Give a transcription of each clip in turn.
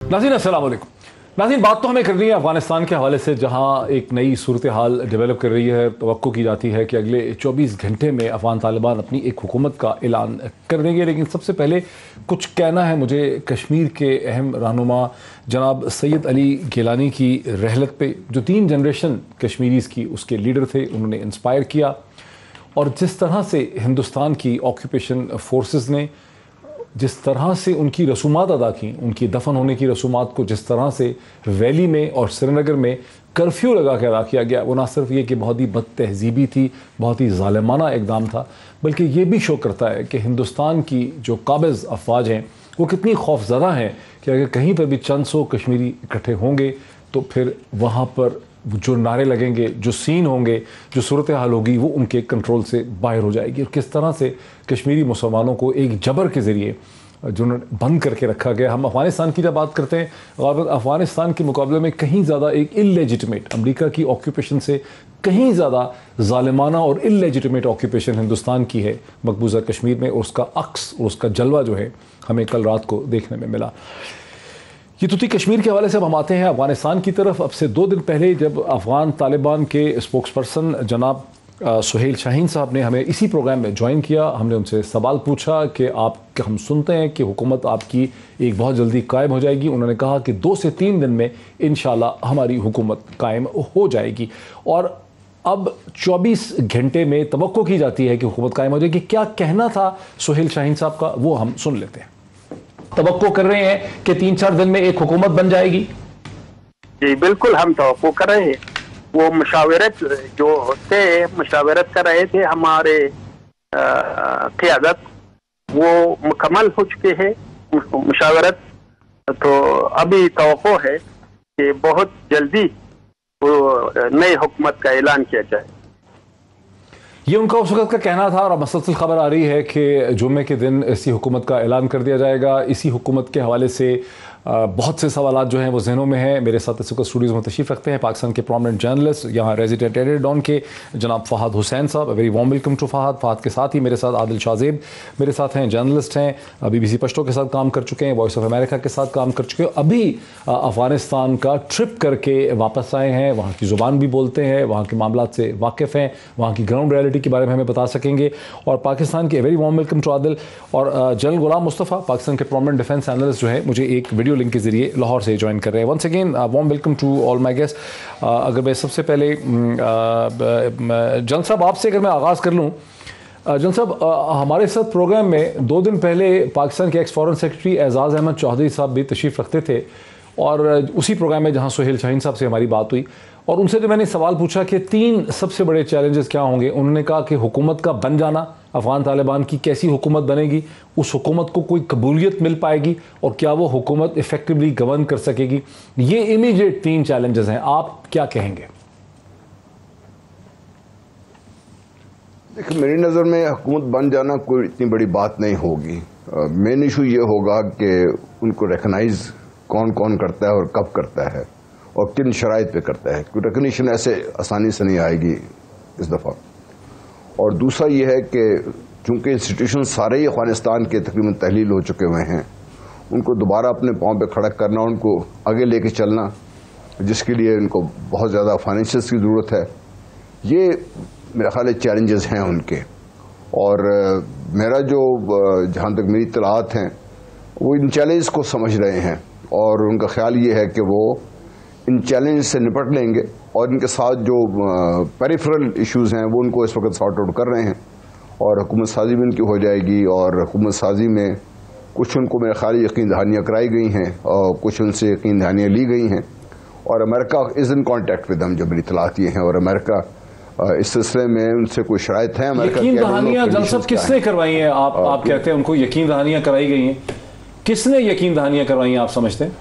नाज़रीन अस्सलाम वालेकुम। नाज़रीन, बात तो हमें करनी है अफगानिस्तान के हवाले से, जहां एक नई सूरत हाल डेवलप कर रही है। तवक्को की जाती है कि अगले 24 घंटे में अफगान तालिबान अपनी एक हुकूमत का ऐलान कर देंगे। लेकिन सबसे पहले कुछ कहना है मुझे कश्मीर के अहम रहनुमा जनाब सैयद अली गिलानी की रहलत पे, जो 3 जनरेशन कश्मीरीज़ की उसके लीडर थे, उन्होंने इंस्पायर किया। और जिस तरह से हिंदुस्तान की ऑक्यूपेशन फोर्सेस ने जिस तरह से उनकी रसूमात अदा की, उनकी दफन होने की रसूमात को जिस तरह से वैली में और श्रीनगर में कर्फ्यू लगा के अदा किया गया, वो ना सिर्फ ये कि बहुत ही बद तहजीबी थी, बहुत ही ज़ालिमाना इकदाम था, बल्कि ये भी शो करता है कि हिंदुस्तान की जो काबिज़ अफवाज हैं वो कितनी खौफज़दा हैं कि अगर कहीं पर भी चंद सौ कश्मीरी इकट्ठे होंगे तो फिर वहाँ पर जो नारे लगेंगे, जो सीन होंगे, जो सूरत हाल होगी, वो उनके कंट्रोल से बाहर हो जाएगी। और किस तरह से कश्मीरी मुसलमानों को एक जबर के ज़रिए जो बंद करके रखा गया। हम अफ़गानिस्तान की जब बात करते हैं, और अफ़गानिस्तान के मुकाबले में कहीं ज़्यादा एक इललेजिटिमेट अमेरिका की ऑक्यूपेशन से कहीं ज़्यादा ज़ालिमाना और इललेजिटिमेट ऑक्यूपेशन हिंदुस्तान की है मकबूजा कश्मीर में। और उसका अक्स और उसका जलवा जो है हमें कल रात को देखने में मिला। ये तो थी कश्मीर के हवाले से। अब हम आते हैं अफगानिस्तान की तरफ। अब से 2 दिन पहले जब अफगान तालिबान के स्पोक्स पर्सन जनाब सुहेल शाहीन साहब ने हमें इसी प्रोग्राम में ज्वाइन किया, हमने उनसे सवाल पूछा कि हम सुनते हैं कि हुकूमत आपकी एक बहुत जल्दी कायम हो जाएगी। उन्होंने कहा कि 2 से 3 दिन में इंशाल्लाह हमारी हुकूमत कायम हो जाएगी। और अब 24 घंटे में तवक्को की जाती है कि हुकूमत कायम हो जाएगी। क्या कहना था सुहेल शाहीन साहब का, वो हम सुन लेते हैं। तवक्को कर रहे हैं कि 3-4 दिन में एक हुकूमत बन जाएगी? जी बिल्कुल, हम तवक्को कर रहे हैं। वो मुशावरत जो थे, मुशावरत कर रहे थे हमारे क़यादत, वो मुकम्मल हो चुके हैं मुशावरत। तो अभी तवक्को है कि बहुत जल्दी वो नई हुकूमत का ऐलान किया जाए। ये उनका उस वक्त का कहना था। और मसलसल खबर आ रही है कि जुम्मे के दिन इसी हुकूमत का ऐलान कर दिया जाएगा। इसी हुकूमत के हवाले से बहुत से सवालात जो हैं वो जहनों में हैं। मेरे साथ इस वक्त स्टूडियोज़ में तशरीफ़ रखते हैं पाकिस्तान के प्रोमिनेंट जर्नलिस्ट, यहाँ रेजिडेंट एडिटर डॉन के जनाब फ़हाद हुसैन साहब। Very warm welcome to Fahad. Fahad के साथ ही मेरे साथ आदिल शाहजेब मेरे साथ हैं, जर्नलिस्ट हैं, BBC पश्तो के साथ काम कर चुके हैं, वॉइस ऑफ अमेरिका के साथ काम कर चुके हैं, अभी अफ़गानिस्तान का ट्रिप करके वापस आए हैं, वहाँ की ज़ुबान भी बोलते हैं, वहाँ के मामलात से वाकिफ़ हैं, वहाँ की ग्राउंड रियलिटी के बारे में हमें बता सकेंगे। और पाकिस्तान के very warm welcome to Adil. और जनरल गुलाम मुस्तफ़ा, पाकिस्तान के प्रोमिनेंट डिफेंस एनालिस्ट जो है, मुझे एक वीडियो लिंक के जरिए लाहौर से ज्वाइन कर रहे हैं। Once again warm welcome to all my guest. अगर मैं सबसे पहले जनरल साहब आपसे अगर मैं आगाज़ कर लूँ, जनरल साहब हमारे साथ प्रोग्राम में 2 दिन पहले पाकिस्तान के एक्स फॉरेन सेक्रेटरी एजाज़ अहमद चौधरी साहब भी तशरीफ़ रखते थे, और उसी प्रोग्राम में जहाँ सुहेल शाहीन साहब से हमारी बात हुई, और उनसे जो मैंने सवाल पूछा कि 3 सबसे बड़े चैलेंजेस क्या होंगे, उन्होंने कहा कि हुकूमत का बन जाना, अफ़गान तालिबान की कैसी हुकूमत बनेगी, उस हुकूमत को कोई कबूलियत मिल पाएगी, और क्या वो हुकूमत इफ़ेक्टिवली गवर्न कर सकेगी। ये इमीडिएट 3 चैलेंजेस हैं। आप क्या कहेंगे? देखिए, मेरी नज़र में हुकूमत बन जाना कोई इतनी बड़ी बात नहीं होगी। मेन इशू ये होगा कि उनको रिकगनाइज कौन कौन करता है और कब करता है और किन शराइत पे करता है, क्योंकि रिकग्निशन ऐसे आसानी से नहीं आएगी इस दफ़ा। और दूसरा ये है कि चूंकि इंस्टीट्यूशन सारे ही अफगानिस्तान के तकरीबन तहलील हो चुके हुए हैं, उनको दोबारा अपने पाँव पे खड़ा करना, उनको आगे लेके चलना, जिसके लिए उनको बहुत ज़्यादा फाइनेंशियल्स की ज़रूरत है, ये मेरा ख्याल चैलेंजेस हैं उनके। और मेरा जो जहाँ तक मेरी इत्तलात हैं, वो इन चैलेंज को समझ रहे हैं, और उनका ख्याल ये है कि वो इन चैलेंज से निपट लेंगे, और इनके साथ जो पेरिफेरल इश्यूज हैं वो उनको इस वक्त सॉर्ट आउट कर रहे हैं, और हुकूमत साजी भी उनकी हो जाएगी। और हुकूमत साजी में कुछ उनको मेरे ख्याल यकीन दहानियाँ कराई गई हैं, और कुछ उनसे यकीन दहानियाँ ली गई हैं, और America is in contact with हम, जो मेरी इत्तलात ये हैं। और अमेरिका इस सिलसिले में उनसे कोई शराइत है। यकीन दहानियाँ जनरल साहब किसने करवाई हैं? आप कहते हैं उनको यकीन दहानियाँ कराई गई हैं, किसने यकीन दहानियाँ करवाई हैं आप समझते हैं?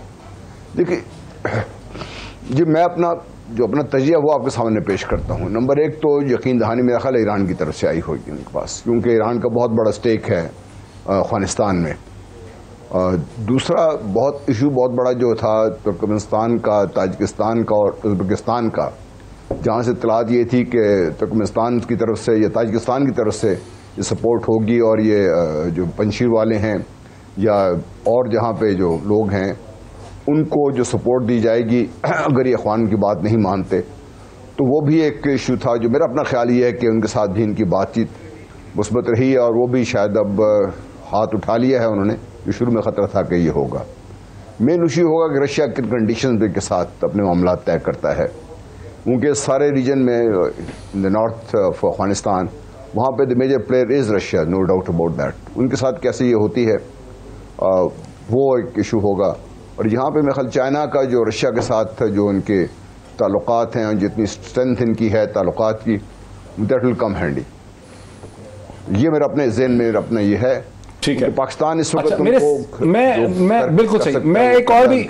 देखिए जी, मैं अपना तजिया वो आपके सामने पेश करता हूँ। नंबर 1 तो यकीन दहानी मेरा ख्याल ईरान की तरफ से आई होगी उनके पास, क्योंकि ईरान का बहुत बड़ा स्टेक है अफगानिस्तान में। दूसरा बहुत बड़ा जो था तुर्कमेनिस्तान का, ताजिकिस्तान का और उज़्बेकिस्तान का, जहाँ से इत्तलात ये थी कि तुर्कमेनिस्तान की तरफ से या ताजिकिस्तान की तरफ से ये सपोर्ट होगी, और ये जो पंजशीर वाले हैं या और जहाँ पे जो लोग हैं उनको जो सपोर्ट दी जाएगी अगर ये अखवान की बात नहीं मानते, तो वो भी एक इशू था। जो मेरा अपना ख्याल ये है कि उनके साथ भी इनकी बातचीत मुस्बत रही है, और वो भी शायद अब हाथ उठा लिया है उन्होंने, जो शुरू में ख़तरा था कि ये होगा। मेन इशू होगा कि रशिया किन कंडीशन के साथ अपने मामला तय करता है। उनके सारे रीजन में in the north of Afghanistan, वहाँ पे the major player is Russia, no doubt about that. उनके साथ कैसे ये होती है वो एक इशू होगा। और यहाँ पे मेरे ख्याल चाइना का जो रशिया के साथ जो उनके ताल्लुकात हैं, जितनी स्ट्रेंथ इनकी है ताल्लुकात की, दैट विल कम हैंडी। ये मेरा अपने ज़हन में अपना ये है। ठीक है, पाकिस्तान इस वक्त मैं बिल्कुल सही। मैं एक और भी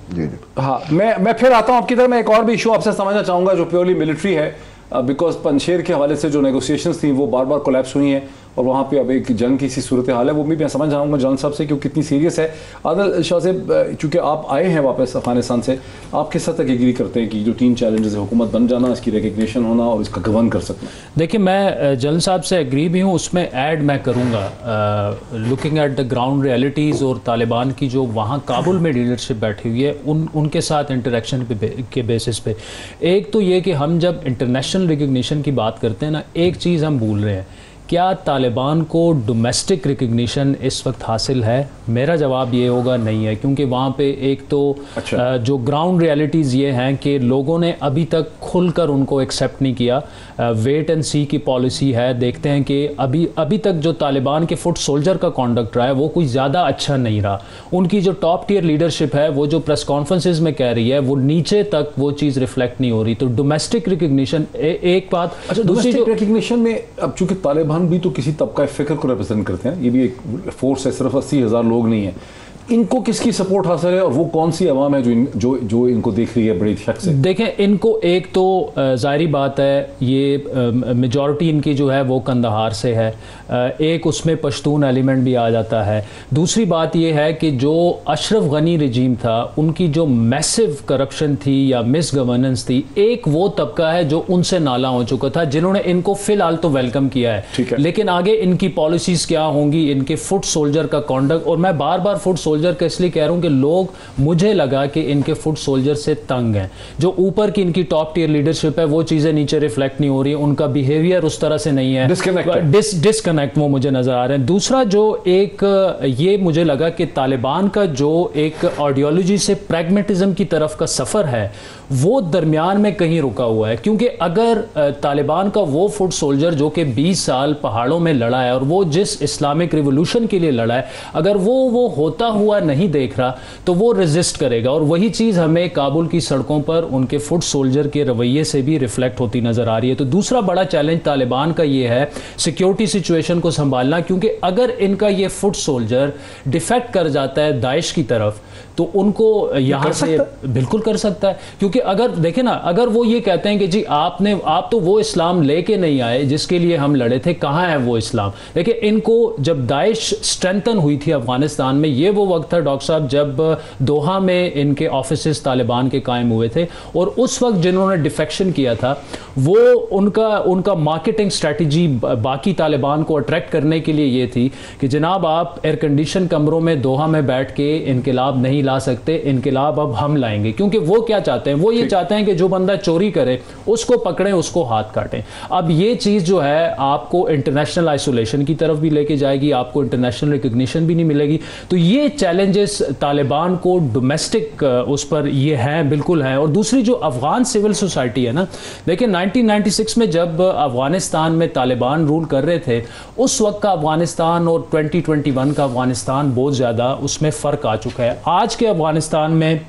जी हाँ, मैं फिर आता हूँ आपकी तरफ। मैं एक और भी इशू आपसे समझना चाहूँगा जो प्योरली मिलिट्री है, बिकॉज पंजशेर के हवाले से जो नेगोशिएशंस थी वो बार बार कोलैप्स हुई हैं, और वहाँ पे अब एक जंग की सी सूरत हाल है। वो भी मैं समझ चाहूँगा जॉन साहब से, क्योंकि कितनी सीरियस है। आदिल शाह साहब, चूँकि आप आए हैं वापस अफगानिस्तान से, आप किस हद तक एग्री करते हैं कि जो 3 चैलेंजेस है, हुकूमत बन जाना, इसकी रिकग्निशन होना और इसका गवर्न कर सकना? देखिए, मैं जॉन साहब से एग्री भी हूँ, उसमें ऐड मैं करूँगा looking at the ground realities और तालिबान की जो वहाँ काबुल में लीडरशिप बैठी हुई है उनके साथ इंटरेक्शन के बेसिस पे। एक तो ये कि हम जब इंटरनेशनल रिकग्निशन की बात करते हैं ना, एक चीज़ हम भूल रहे हैं, क्या तालिबान को डोमेस्टिक रिकग्निशन इस वक्त हासिल है? मेरा जवाब ये होगा नहीं है, क्योंकि वहाँ पे एक तो जो ग्राउंड रियलिटीज़ ये हैं कि लोगों ने अभी तक खुलकर उनको एक्सेप्ट नहीं किया। वेट एंड सी की पॉलिसी है। देखते हैं कि अभी तक जो तालिबान के फुट सोल्जर का कॉन्डक्ट रहा है वो कोई ज़्यादा अच्छा नहीं रहा। उनकी जो टॉप टियर लीडरशिप है वो जो प्रेस कॉन्फ्रेंसेज में कह रही है वो नीचे तक वो चीज़ रिफ्लेक्ट नहीं हो रही। तो डोमेस्टिक रिकग्निशन एक बात। डोमेस्टिक रिकग्निशन में अब चूंकि तालिबान भी तो किसी तबका फ़िक्र को रिप्रेजेंट करते हैं, ये भी एक फोर्स है, सिर्फ 80,000 लोग नहीं है। इनको किसकी सपोर्ट हासिल है और वो कौन सी अवाम है जो इनको देख रही है बड़ी शक से? देखें, इनको एक तो ज़ाहिरी बात है ये मेजॉरिटी इनकी जो है वो कंदहार से है, एक उसमें पश्तून एलिमेंट भी आ जाता है। दूसरी बात ये है कि जो अशरफ गनी रजीम था उनकी जो मैसिव करप्शन थी या मिस गवर्नेंस थी, एक वो तबका है जो उनसे नाला हो चुका था, जिन्होंने इनको फ़िलहाल तो वेलकम किया है, लेकिन आगे इनकी पॉलिसीज़ क्या होंगी, इनके फुट सोल्जर का कॉन्डक्ट। और मैं बार बार फुट सोल्जर का इसलिए कह रहा हूं कि लोग, मुझे लगा कि इनके फुट सोल्जर से तंग हैं। जो ऊपर की इनकी टॉप टियर लीडरशिप है वो चीजें नीचे रिफ्लेक्ट नहीं हो रही, उनका बिहेवियर उस तरह से नहीं है, डिस्कनेक्ट वो मुझे नजर आ रहे हैं। दूसरा जो एक ये मुझे लगा कि तालिबान का जो एक आइडियोलॉजी से प्रैग्मेटिज्म की तरफ का सफर है वो दरमियान में कहीं रुका हुआ है, क्योंकि अगर तालिबान का वो फुट सोल्जर जो कि 20 साल पहाड़ों में लड़ा है और वो जिस इस्लामिक रिवोल्यूशन के लिए लड़ा है, अगर वो होता हुआ नहीं देख रहा तो वो रेजिस्ट करेगा। और वही चीज़ हमें काबुल की सड़कों पर उनके फुट सोल्जर के रवैये से भी रिफ्लेक्ट होती नज़र आ रही है। तो दूसरा बड़ा चैलेंज तालिबान का ये है सिक्योरिटी सिचुएशन को संभालना, क्योंकि अगर इनका ये फुट सोल्जर डिफेक्ट कर जाता है दाइश की तरफ तो उनको यहाँ से बिल्कुल कर सकता है। क्योंकि अगर देखें ना, अगर वो ये कहते हैं कि जी आप तो वो इस्लाम लेके नहीं आए जिसके लिए हम लड़े थे, कहाँ है वो इस्लाम? देखिए, इनको जब दाइश स्ट्रेंथन हुई थी अफगानिस्तान में, ये वो वक्त था डॉक्टर साहब जब दोहा में इनके ऑफिसेस तालिबान के कायम हुए थे, और उस वक्त जिन्होंने डिफेक्शन किया था वो उनका मार्केटिंग स्ट्रैटेजी बाकी तालिबान को अट्रैक्ट करने के लिए ये थी कि जनाब आप एयर कंडीशन कमरों में दोहा में बैठ के इनकलाब नहीं ला सकते, इनकलाब अब हम लाएंगे। क्योंकि वो क्या चाहते हैं, वो ये चाहते हैं कि जो बंदा चोरी करे उसको पकड़ें, उसको हाथ काटें। अब ये चीज़ जो है आपको इंटरनेशनल आइसोलेशन की तरफ भी लेके जाएगी, आपको इंटरनेशनल रिकग्निशन भी नहीं मिलेगी। तो ये चैलेंजेस तालिबान को डोमेस्टिक उस पर ये हैं, बिल्कुल हैं। और दूसरी जो अफगान सिविल सोसाइटी है ना, देखिए 1996 में जब अफगानिस्तान में तालिबान रूल कर रहे थे, उस वक्त का अफगानिस्तान और 2021 का अफगानिस्तान बहुत ज़्यादा उसमें फ़र्क आ चुका है। आज के अफगानिस्तान में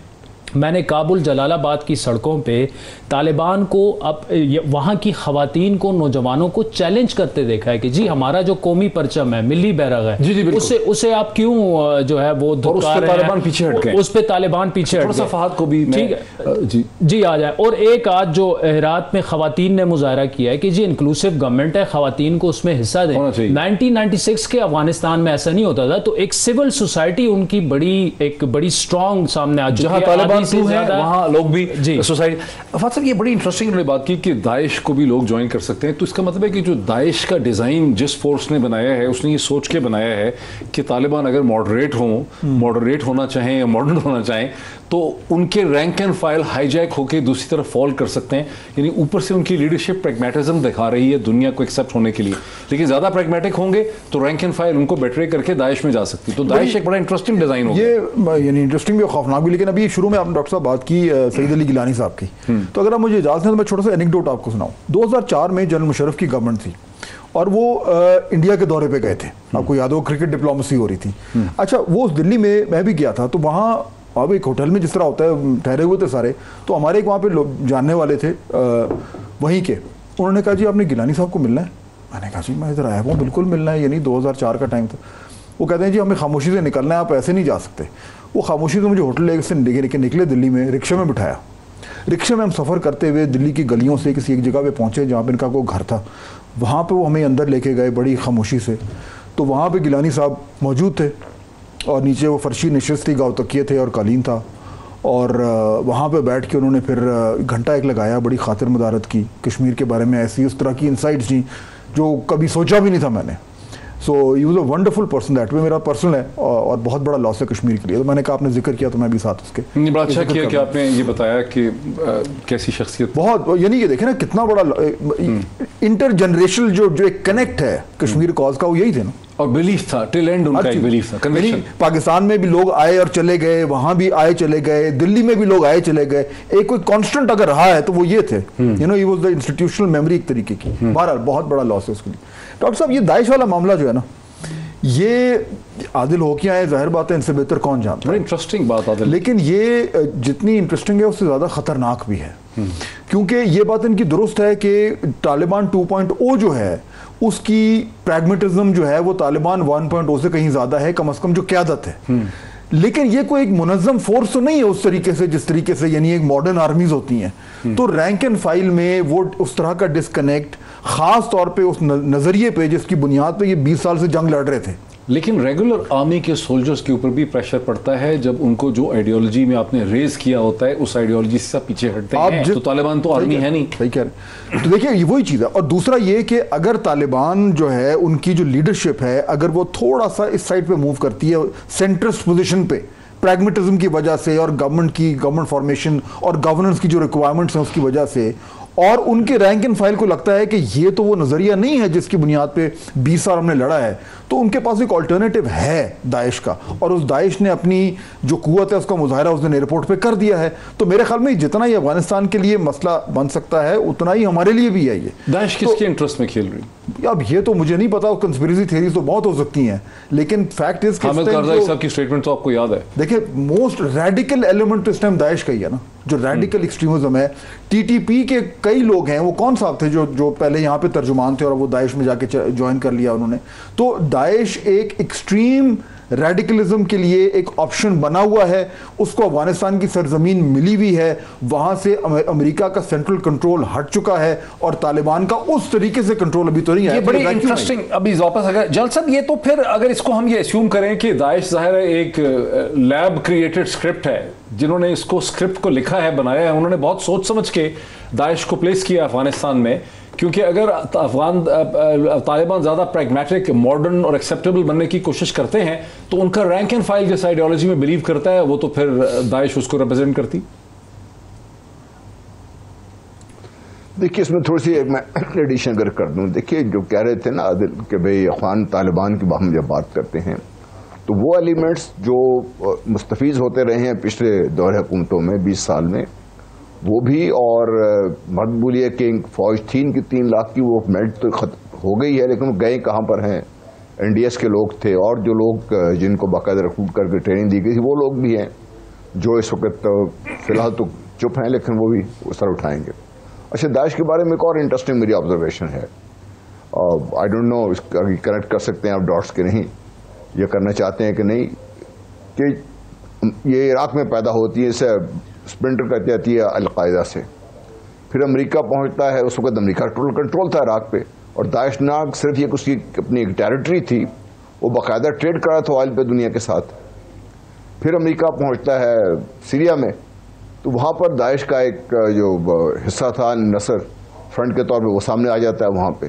मैंने काबुल जलालाबाद की सड़कों पे तालिबान को अब वहाँ की ख़वातीन को, नौजवानों को चैलेंज करते देखा है कि जी हमारा जो कौमी परचम है, मिली बैरग है, जी, उसे आप क्यों जो है वो धुतकार रहे हैं, तालिबान पीछे हट गए, उस पे तालिबान पीछे हट गए। फहद को भी ठीक है जी आ जाए। और एक आज जो हेरात में ख़वातीन ने मुजाहरा किया है कि जी इंक्लूसिव गवर्नमेंट है, ख़वातीन को उसमें हिस्सा दें। 1996 के अफगानिस्तान में ऐसा नहीं होता था। तो एक सिविल सोसाइटी उनकी बड़ी स्ट्रॉन्ग सामने आ चुकी है। से ज्यादा वहाँ लोग भी सोसाइटी। अफाद साहब, ये बड़ी इंटरेस्टिंग उन्होंने बात की कि दाइश को भी लोग ज्वाइन कर सकते हैं, तो इसका मतलब है कि जो दाइश का डिज़ाइन जिस फोर्स ने बनाया है उसने ये सोच के बनाया है कि तालिबान अगर मॉडरेट होना चाहें या मॉडर्न होना चाहें तो उनके रैंक एंड फाइल हाईजैक होकर दूसरी तरफ फॉल कर सकते हैं। यानी ऊपर से उनकी लीडरशिप प्रैग्मेटिज्म दिखा रही है दुनिया को एक्सेप्ट होने के लिए, लेकिन ज़्यादा प्रैग्मेटिक होंगे तो रैंक एंड फाइल उनको बेटरे करके दाइश में जा सकती है। तो दाइश एक बड़ा इंटरेस्टिंग डिज़ाइन होगा, ये यानी इंटरेस्टिंग भी और खौफनाक भी। लेकिन अभी शुरू में आपने डॉक्टर साहब बात की सईद अली गिलानी साहब की, तो अगर आप मुझे इजाज़त दें तो मैं छोटा सा एनेक्डोट आपको सुनाऊं। 2004 में जनरल मुशर्रफ की गवर्नमेंट थी और वो इंडिया के दौरे पे गए थे, आपको याद हो क्रिकेट डिप्लोमेसी हो रही थी। अच्छा, वो दिल्ली में मैं भी गया था, तो वहाँ अब एक होटल में जिस तरह होता है ठहरे हुए थे सारे, तो हमारे एक वहाँ पे लोग जानने वाले थे वहीं के, उन्होंने कहा जी आपने गिलानी साहब को मिलना है। मैंने कहा जी मैं इधर आया हूँ, बिल्कुल मिलना है, यानी 2004 का टाइम था। वो कहते हैं जी हमें खामोशी से निकलना है, आप ऐसे नहीं जा सकते। वो खामोशी से मुझे होटल लेके निकले, दिल्ली में रिक्शे में बिठाया। रिक्शे में हम सफ़र करते हुए दिल्ली की गलियों से किसी एक जगह पे पहुँचे जहाँ पे इनका कोई घर था, वहाँ पे वो हमें अंदर लेके गए बड़ी खामोशी से। तो वहाँ पे गिलानी साहब मौजूद थे और नीचे वो फर्शी नशिस्त थी, गाँव तकिए थे और कालीन था, और वहाँ पे बैठ के उन्होंने फिर घंटा एक लगाया, बड़ी खातिर मदारत की कश्मीर के बारे में, ऐसी उस तरह की इंसाइट्स थी जो कभी सोचा भी नहीं था मैंने। So he was a wonderful person that way. मेरा पर्सनल है और बहुत बड़ा लॉस है कश्मीर के लिए, तो मैंने कहा आपने जिक्र किया तो मैं भी साथ उसके बड़ा अच्छा किया कि आपने ये बताया कि कैसी शख्सियत, बहुत, यानी कि देखें ना कितना बड़ा इंटर जनरेशनल जो एक कनेक्ट है कश्मीर कॉज का, वो यही थे ना, और बिलीफ था टिल एंड उनका एक बिलीफ था, कन्विक्शन। पाकिस्तान में भी लोग आए और चले गए, वहां भी आए चले गए, दिल्ली में भी लोग आए चले गए, एक कोई कांस्टेंट अगर रहा है तो वो ये थे, you know, he was the institutional memory एक तरीके की। बहरहाल बहुत बड़ा लॉस है उसके लिए। डॉक्टर साहब, ये दाइश वाला मामला जो है ना, ये आदिल हो के आए, जाहिर बात है इनसे बेहतर कौन जानता है। इंटरेस्टिंग बात आदिल, लेकिन ये जितनी इंटरेस्टिंग है उससे ज्यादा खतरनाक भी है, क्योंकि ये बात इनकी दुरुस्त है कि तालिबान 2.0 जो है उसकी प्रैग्मेटिज्म जो है वो तालिबान 1.0 से कहीं ज्यादा है, कम से कम जो क़यादत है। लेकिन ये कोई एक मुनज़्ज़म फोर्स तो नहीं है उस तरीके से जिस तरीके से यानी एक मॉडर्न आर्मीज होती हैं। तो रैंक एंड फाइल में वो उस तरह का डिस्कनेक्ट, खास तौर पे उस नजरिए पे जिसकी बुनियाद पे ये 20 साल से जंग लड़ रहे थे। लेकिन रेगुलर आर्मी के सोल्जर्स के ऊपर भी प्रेशर पड़ता है जब उनको जो आइडियोलॉजी में आपने रेज किया होता है उस आइडियोलॉजी से पीछे हटते हैं। तो तालिबान तो आर्मी है नहीं, सही कह रहे। तो देखिए ये वही चीज़ है। और दूसरा ये कि अगर तालिबान जो है उनकी जो लीडरशिप है, अगर वो थोड़ा सा इस साइड पे मूव करती है सेंट्रिस्ट पोजीशन पे, प्रैग्मेटिज्म की वजह से और गवर्नमेंट फॉर्मेशन और गवर्नेंस की जो रिक्वायरमेंट्स हैं उसकी वजह से, और उनके रैंक एंड फाइल को लगता है कि ये तो वो नजरिया नहीं है जिसकी बुनियाद पे 20 साल हमने लड़ा है, तो उनके पास एक ऑल्टरनेटिव है दाइश का, और उस दाइश ने अपनी जो कुव्वत है उसका मुजाहरा उस दिन एयरपोर्ट पे कर दिया है। तो मेरे ख्याल में जितना ये अफगानिस्तान के लिए मसला बन सकता है उतना ही हमारे लिए भी है। ये दाइश किसके इंटरेस्ट में खेल रही? अब ये तो मुझे नहीं पता, कंस्पिरेसी थ्योरीज तो बहुत हो सकती हैं, लेकिन फैक्ट इज हामिद करज़ाई साहब की स्टेटमेंट तो आपको याद है। देखिए मोस्ट रेडिकल एलिमेंट तो इस टाइम दाइश का ही है ना, जो रेडिकल एक्सट्रीमिज्म है। टीटीपी के कई लोग हैं, वो कौन साहब थे जो पहले यहाँ पे तर्जुमान थे और वो दाइश में जाके ज्वाइन कर लिया उन्होंने। तो दाइश एक एक्सट्रीम रेडिकलिज्म के लिए एक ऑप्शन बना हुआ है, उसको अफगानिस्तान की सरजमीन मिली हुई है, वहां से अमेरिका का सेंट्रल कंट्रोल हट चुका है और तालिबान का उस तरीके से कंट्रोल अभी तो नहीं है। ये बड़ी इंटरेस्टिंग अभी वापस अगर जल साहब, ये तो फिर अगर इसको हम ये अस्यूम करें कि दाइश जाहिर है एक लैब क्रिएटेड स्क्रिप्ट है, जिन्होंने इसको स्क्रिप्ट को लिखा है, बनाया है, उन्होंने बहुत सोच समझ के दाइश को प्लेस किया अफगानिस्तान में, क्योंकि अगर तालिबान ज़्यादा प्रैग्मेटिक, मॉडर्न और एक्सेप्टेबल बनने की कोशिश करते हैं तो उनका रैंक एंड फाइल जिस आइडियोलॉजी में बिलीव करता है वो तो फिर दाइश उसको रिप्रेजेंट करती। देखिए इसमें थोड़ी सी मैं एडिशन अगर कर दूं, देखिए जो कह रहे थे ना आदिल कि भाई अफगान तालिबान की हम जब बात करते हैं तो वो एलिमेंट्स जो मुस्तफीज होते रहे हैं पिछले दौर हुकूमतों में 20 साल में, वो भी, और मत बोलिए कि फौज थी इनकी 3 लाख की, वो मेल्ट तो हो गई है, लेकिन वो गए कहाँ पर हैं? एनडीएस के लोग थे और जो लोग जिनको बाकायदा रिक्रूट करके ट्रेनिंग दी गई थी वो लोग भी हैं जो इस वक्त फिलहाल तो चुप हैं, लेकिन वो भी उस तरह उठाएंगे। अच्छा, दाइश के बारे में एक और इंटरेस्टिंग मेरी ऑब्जर्वेशन है, आई डोंट नो इसका कनेक्ट कर सकते हैं आप डॉट्स के नहीं, ये करना चाहते हैं कि नहीं, कि ये इराक में पैदा होती है, इसे स्प्लिंटर कहती जाती है अलकायदा से, फिर अमेरिका पहुंचता है, उस वक्त अमेरिका टोटल कंट्रोल था इराक पे, और दाइश ना सिर्फ ये उसकी अपनी एक टेरिटरी थी, वो बाकायदा ट्रेड कर रहा था ऑयल पे दुनिया के साथ। फिर अमेरिका पहुंचता है सीरिया में, तो वहाँ पर दाइश का एक जो हिस्सा था नसर फ्रंट के तौर पे वो सामने आ जाता है वहाँ पे।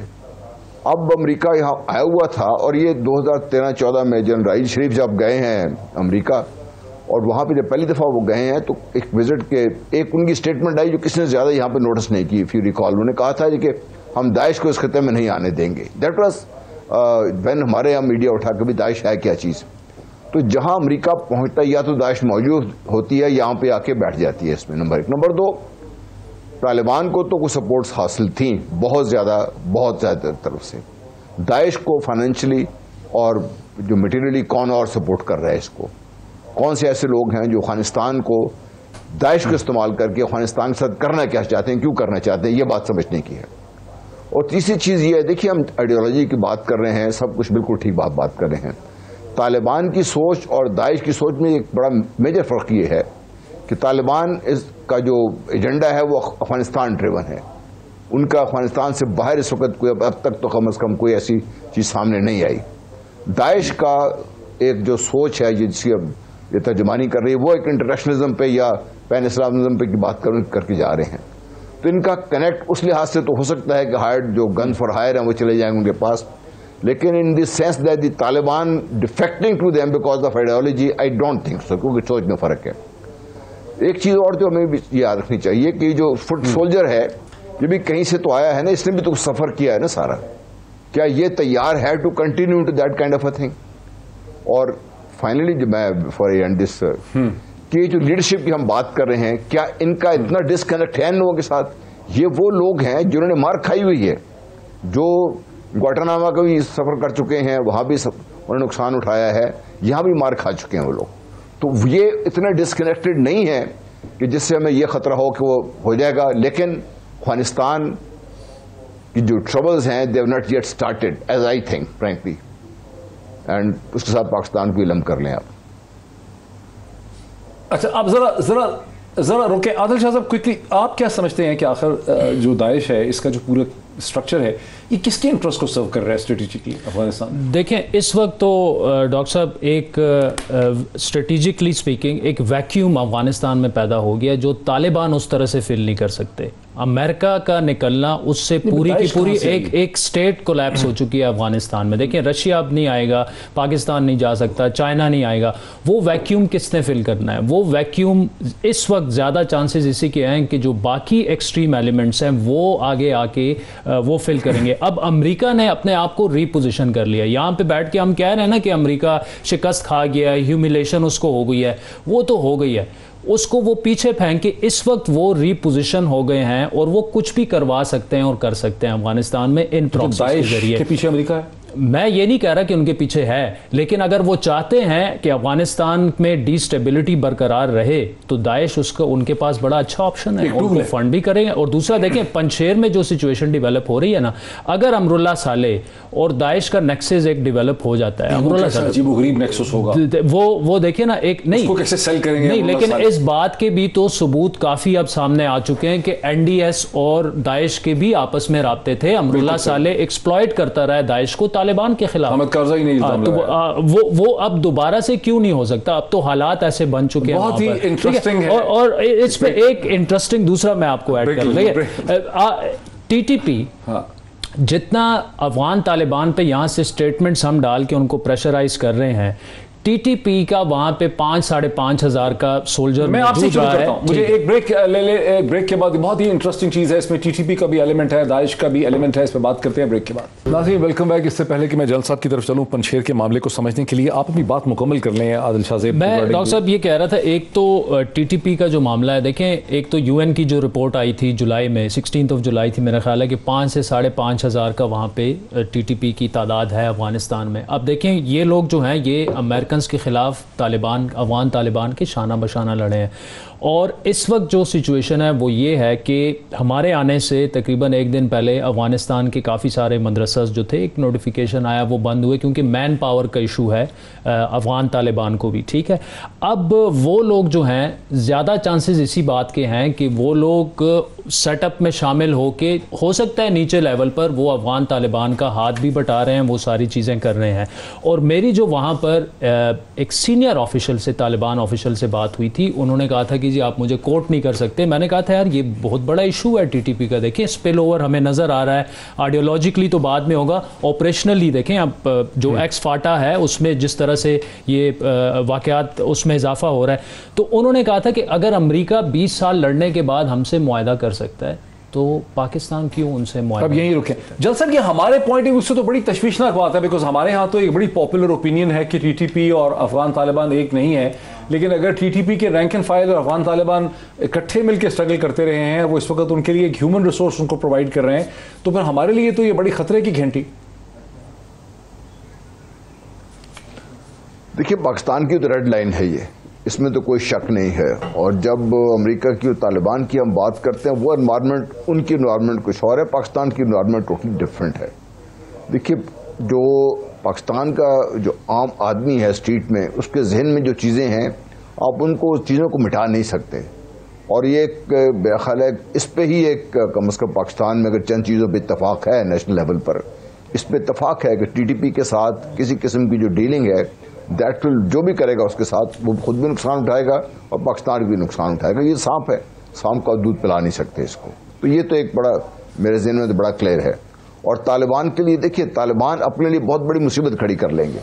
अब अमेरिका यहाँ आया हुआ था और ये 2013-14 में जनरल राइज शरीफ जब गए हैं अमेरिका और वहाँ पे जब पहली दफ़ा वो गए हैं तो एक विजिट के एक उनकी स्टेटमेंट आई जो किसी ने ज़्यादा यहाँ पे नोटिस नहीं की। इफ यू रिकॉल उन्होंने कहा था कि हम दाइश को इस खत्े में नहीं आने देंगे। दैट वाज व्हेन हमारे यहाँ मीडिया उठा के भी दाइश है क्या चीज़। तो जहाँ अमेरिका पहुँचता है या तो दाइश मौजूद होती है यहाँ पे आके बैठ जाती है इसमें, नंबर 1। नंबर 2, तालिबान को तो कुछ सपोर्ट्स हासिल थी बहुत ज़्यादा तरफ से। दाइश को फाइनेंशियली और जो मटेरियली कौन और सपोर्ट कर रहा है इसको, कौन से ऐसे लोग हैं जो अफगानिस्तान को दाइश को इस्तेमाल करके अफगानिस्तान के साथ करना क्या चाहते हैं, क्यों करना चाहते हैं, ये बात समझने की है। और तीसरी चीज़ ये है, देखिए हम आइडियोलॉजी की बात कर रहे हैं, सब कुछ बिल्कुल ठीक बात कर रहे हैं। तालिबान की सोच और दाइश की सोच में एक बड़ा मेजर फ़र्क ये है कि तालिबान इसका जो एजेंडा है वो अफगानिस्तान ड्रिवन है। उनका अफगानिस्तान से बाहर इस वक्त कोई अब तक तो कम से कम कोई ऐसी चीज़ सामने नहीं आई। दाइश का एक जो सोच है जिसकी अब ये तर्जुमानी कर रही है वो एक इंटरनेशनलिज्म पे या पैन इस्लामिज्म पे की बात करके जा रहे हैं। तो इनका कनेक्ट उस लिहाज से तो हो सकता है कि हायर जो गन फॉर हायर हैं वो चले जाएंगे उनके पास, लेकिन in this sense that the Taliban defecting to them because of ideology, I don't think so, क्योंकि सोच में फ़र्क है। एक चीज़ और जो हमें भी याद रखनी चाहिए कि जो फुट सोल्जर है ये भी कहीं से तो आया है ना, इसने भी तो सफ़र किया है ना सारा। क्या ये तैयार है to continue to that kind of a thing? और फाइनली जो मैं फॉर एंड दिस कि जो लीडरशिप की हम बात कर रहे हैं, क्या इनका इतना डिस्कनेक्ट है इन लोगों के साथ? ये वो लोग हैं जिन्होंने मार खाई हुई है, जो ग्वाटानामा का भी सफ़र कर चुके हैं, वहाँ भी उन्होंने नुकसान उठाया है, यहाँ भी मार खा चुके हैं वो लोग। तो ये इतना डिस्कनेक्टेड नहीं है कि जिससे हमें ये खतरा हो कि वो हो जाएगा। लेकिन अफगानिस्तान की जो ट्रबल्स हैं they have not yet started as I think frankly, and उसके साथ पाकिस्तान को इलम कर लें आप। अच्छा, आप जरा रुके आदिल शाह साहब, क्विकली आप क्या समझते हैं कि आखिर जो दाइश है इसका जो पूरा स्ट्रक्चर है ये किसके इंटरेस्ट को सर्व कर रहा है स्ट्रेटेजिकली अफगानिस्तान? देखें इस वक्त तो डॉक्टर साहब एक स्ट्रेटेजिकली स्पीकिंग एक वैक्यूम अफगानिस्तान में पैदा हो गया जो तालिबान उस तरह से फिल नहीं कर सकते। अमेरिका का निकलना उससे पूरी की पूरी एक स्टेट कोलैप्स हो चुकी है अफगानिस्तान में। देखिए रशिया अब नहीं आएगा, पाकिस्तान नहीं जा सकता, चाइना नहीं आएगा, वो वैक्यूम किसने फिल करना है? वो वैक्यूम इस वक्त ज़्यादा चांसेस इसी के हैं कि जो बाकी एक्सट्रीम एलिमेंट्स हैं वो आगे आके वो फिल करेंगे। अब अमेरिका ने अपने आप को रीपोजिशन कर लिया। यहाँ पे बैठ के हम कह रहे हैं ना कि अमेरिका शिकस्त खा गया है, ह्यूमिलेशन उसको हो गई है, वो तो हो गई है, उसको वो पीछे फेंक के इस वक्त वो रीपोजिशन हो गए हैं और वो कुछ भी करवा सकते हैं और कर सकते हैं अफगानिस्तान में इन प्रॉक्सी के जरिए। के पीछे अमेरिका है? मैं ये नहीं कह रहा कि उनके पीछे है, लेकिन अगर वो चाहते हैं कि अफगानिस्तान में डिस्टेबिलिटी बरकरार रहे तो दाइश उसका उनके पास बड़ा अच्छा ऑप्शन है, उनको फंड भी करेंगे। और दूसरा देखें पंजशेर में जो सिचुएशन डेवलप हो रही है ना, अगर अमरुल्ला सालेह और दाइश का नेक्सस एक डेवलप हो जाता है, अमरुल्ला सालेह अजीबोगरीब नेक्सस होगा, वो देखिए ना, एक नहीं उसको कैसे सेल करेंगे नहीं, लेकिन इस बात के भी तो सबूत काफी अब सामने आ चुके हैं कि एनडीएस और दाइश के भी आपस में राब्ते थे। अमरुल्ला सालेह एक्सप्लॉइट करता रहा है दाइश को तालिबान के खिलाफ। तो वो अब दोबारा से क्यों नहीं हो सकता? अब तो हालात ऐसे बन चुके हैं। बहुत ही इंटरेस्टिंग है। और इस पे एक इंटरेस्टिंग दूसरा मैं आपको ऐड कर दूं, टीटीपी जितना अफगान तालिबान पे यहाँ से स्टेटमेंट्स हम डाल के उनको प्रेशराइज कर रहे हैं, टीटीपी का वहां पे 5,000-5,500 का सोल्जर मैं आपसे शुरू करता हूं। मुझे एक ब्रेक एक ब्रेक के बाद बहुत ही इंटरेस्टिंग चीज है, इसमें टीटीपी का भी एलिमेंट है, दाइश का भी एलिमेंट है, इस पर बात करते हैं ब्रेक के बाद। नाज़रीन वेलकम बैक। इससे पहले कि मैं जल साहब की तरफ चलूं, पंजशेर के मामले को समझने के लिए आप अपनी बात मुकम्मल कर लें आदिल शाह से। मैं डॉक्टर साहब ये कह रहा था, एक तो टीटीपी का जो मामला है, देखें एक तो यूएन की जो रिपोर्ट आई थी जुलाई में, 16 जुलाई थी मेरा ख्याल है, कि 5,000 से 5,500 का वहाँ पे टीटीपी की तादाद है अफगानिस्तान में। अब देखें ये लोग जो हैं ये अमेरिकन के खिलाफ अफगान तालिबान के शाना बशाना लड़े हैं। और इस वक्त जो सिचुएशन है वो ये है कि हमारे आने से तकरीबन एक दिन पहले अफगानिस्तान के काफ़ी सारे मदरसास जो थे, एक नोटिफिकेशन आया, वो बंद हुए क्योंकि मैन पावर का इशू है अफगान तालिबान को भी, ठीक है। अब वो लोग जो हैं ज़्यादा चांसेस इसी बात के हैं कि वो लोग सेटअप में शामिल होके हो सकता है नीचे लेवल पर वो अफगान तालिबान का हाथ भी बटा रहे हैं, वो सारी चीज़ें कर रहे हैं। और मेरी जो वहाँ पर एक सीनियर ऑफिशियल से, तालिबान ऑफिशियल से बात हुई थी, उन्होंने कहा था कि जी आप मुझे कोर्ट नहीं कर सकते। मैंने कहा था यार ये बहुत बड़ा इशू है टीटीपी का, देखिए स्पिल ओवर हमें नज़र आ रहा है, आइडियोलॉजिकली तो बाद में होगा, ऑपरेशनली देखें आप जो एक्स फाटा है उसमें जिस तरह से ये वाक़यात उसमें इजाफा हो रहा है। तो उन्होंने कहा था कि अगर अमेरिका 20 साल लड़ने के बाद हमसे मुआहदा कर सकता है तो पाकिस्तान क्यों उनसे मुआहदा। अब यहीं रुके जलसन कि हमारे पॉइंट ऑफ व्यू से तो बड़ी तशवीशनाक बात है, बिकॉज हमारे यहाँ तो एक बड़ी पॉपुलर ओपिनियन है कि टीटीपी और अफगान तालिबान एक नहीं है, लेकिन अगर टीटीपी के रैंक एंड फाइल और अफगान तालिबान इकट्ठे मिलकर स्ट्रगल करते रहे हैं, वो इस वक्त उनके लिए एक ह्यूमन रिसोर्स उनको प्रोवाइड कर रहे हैं, तो फिर हमारे लिए तो ये बड़ी खतरे की घंटी। देखिए पाकिस्तान की तो रेड लाइन है ये, इसमें तो कोई शक नहीं है। और जब अमेरिका की और तालिबान की हम बात करते हैं, वो एनवायरनमेंट, उनकी एनवायरनमेंट कुछ और है, पाकिस्तान की एनवायरनमेंट टोटली डिफरेंट है। देखिए जो पाकिस्तान का जो आम आदमी है स्ट्रीट में, उसके जहन में जो चीज़ें हैं, आप उनको चीज़ों को मिटा नहीं सकते। और ये एक मेरा ख्याल है इस पर ही एक कम अज़ कम पाकिस्तान में अगर चंद चीज़ों पर इतफाक़ है नेशनल लेवल पर, इस पर इतफाक़ है कि टीटीपी के साथ किसी किस्म की जो डीलिंग है, दैट विल, जो भी करेगा उसके साथ वो खुद भी नुकसान उठाएगा और पाकिस्तान भी नुकसान उठाएगा। ये सांप है, सांप का दूध पिला नहीं सकते इसको। तो ये तो एक बड़ा मेरे ज़हन में तो बड़ा क्लियर है। और तालिबान के लिए देखिए, तालिबान अपने लिए बहुत बड़ी मुसीबत खड़ी कर लेंगे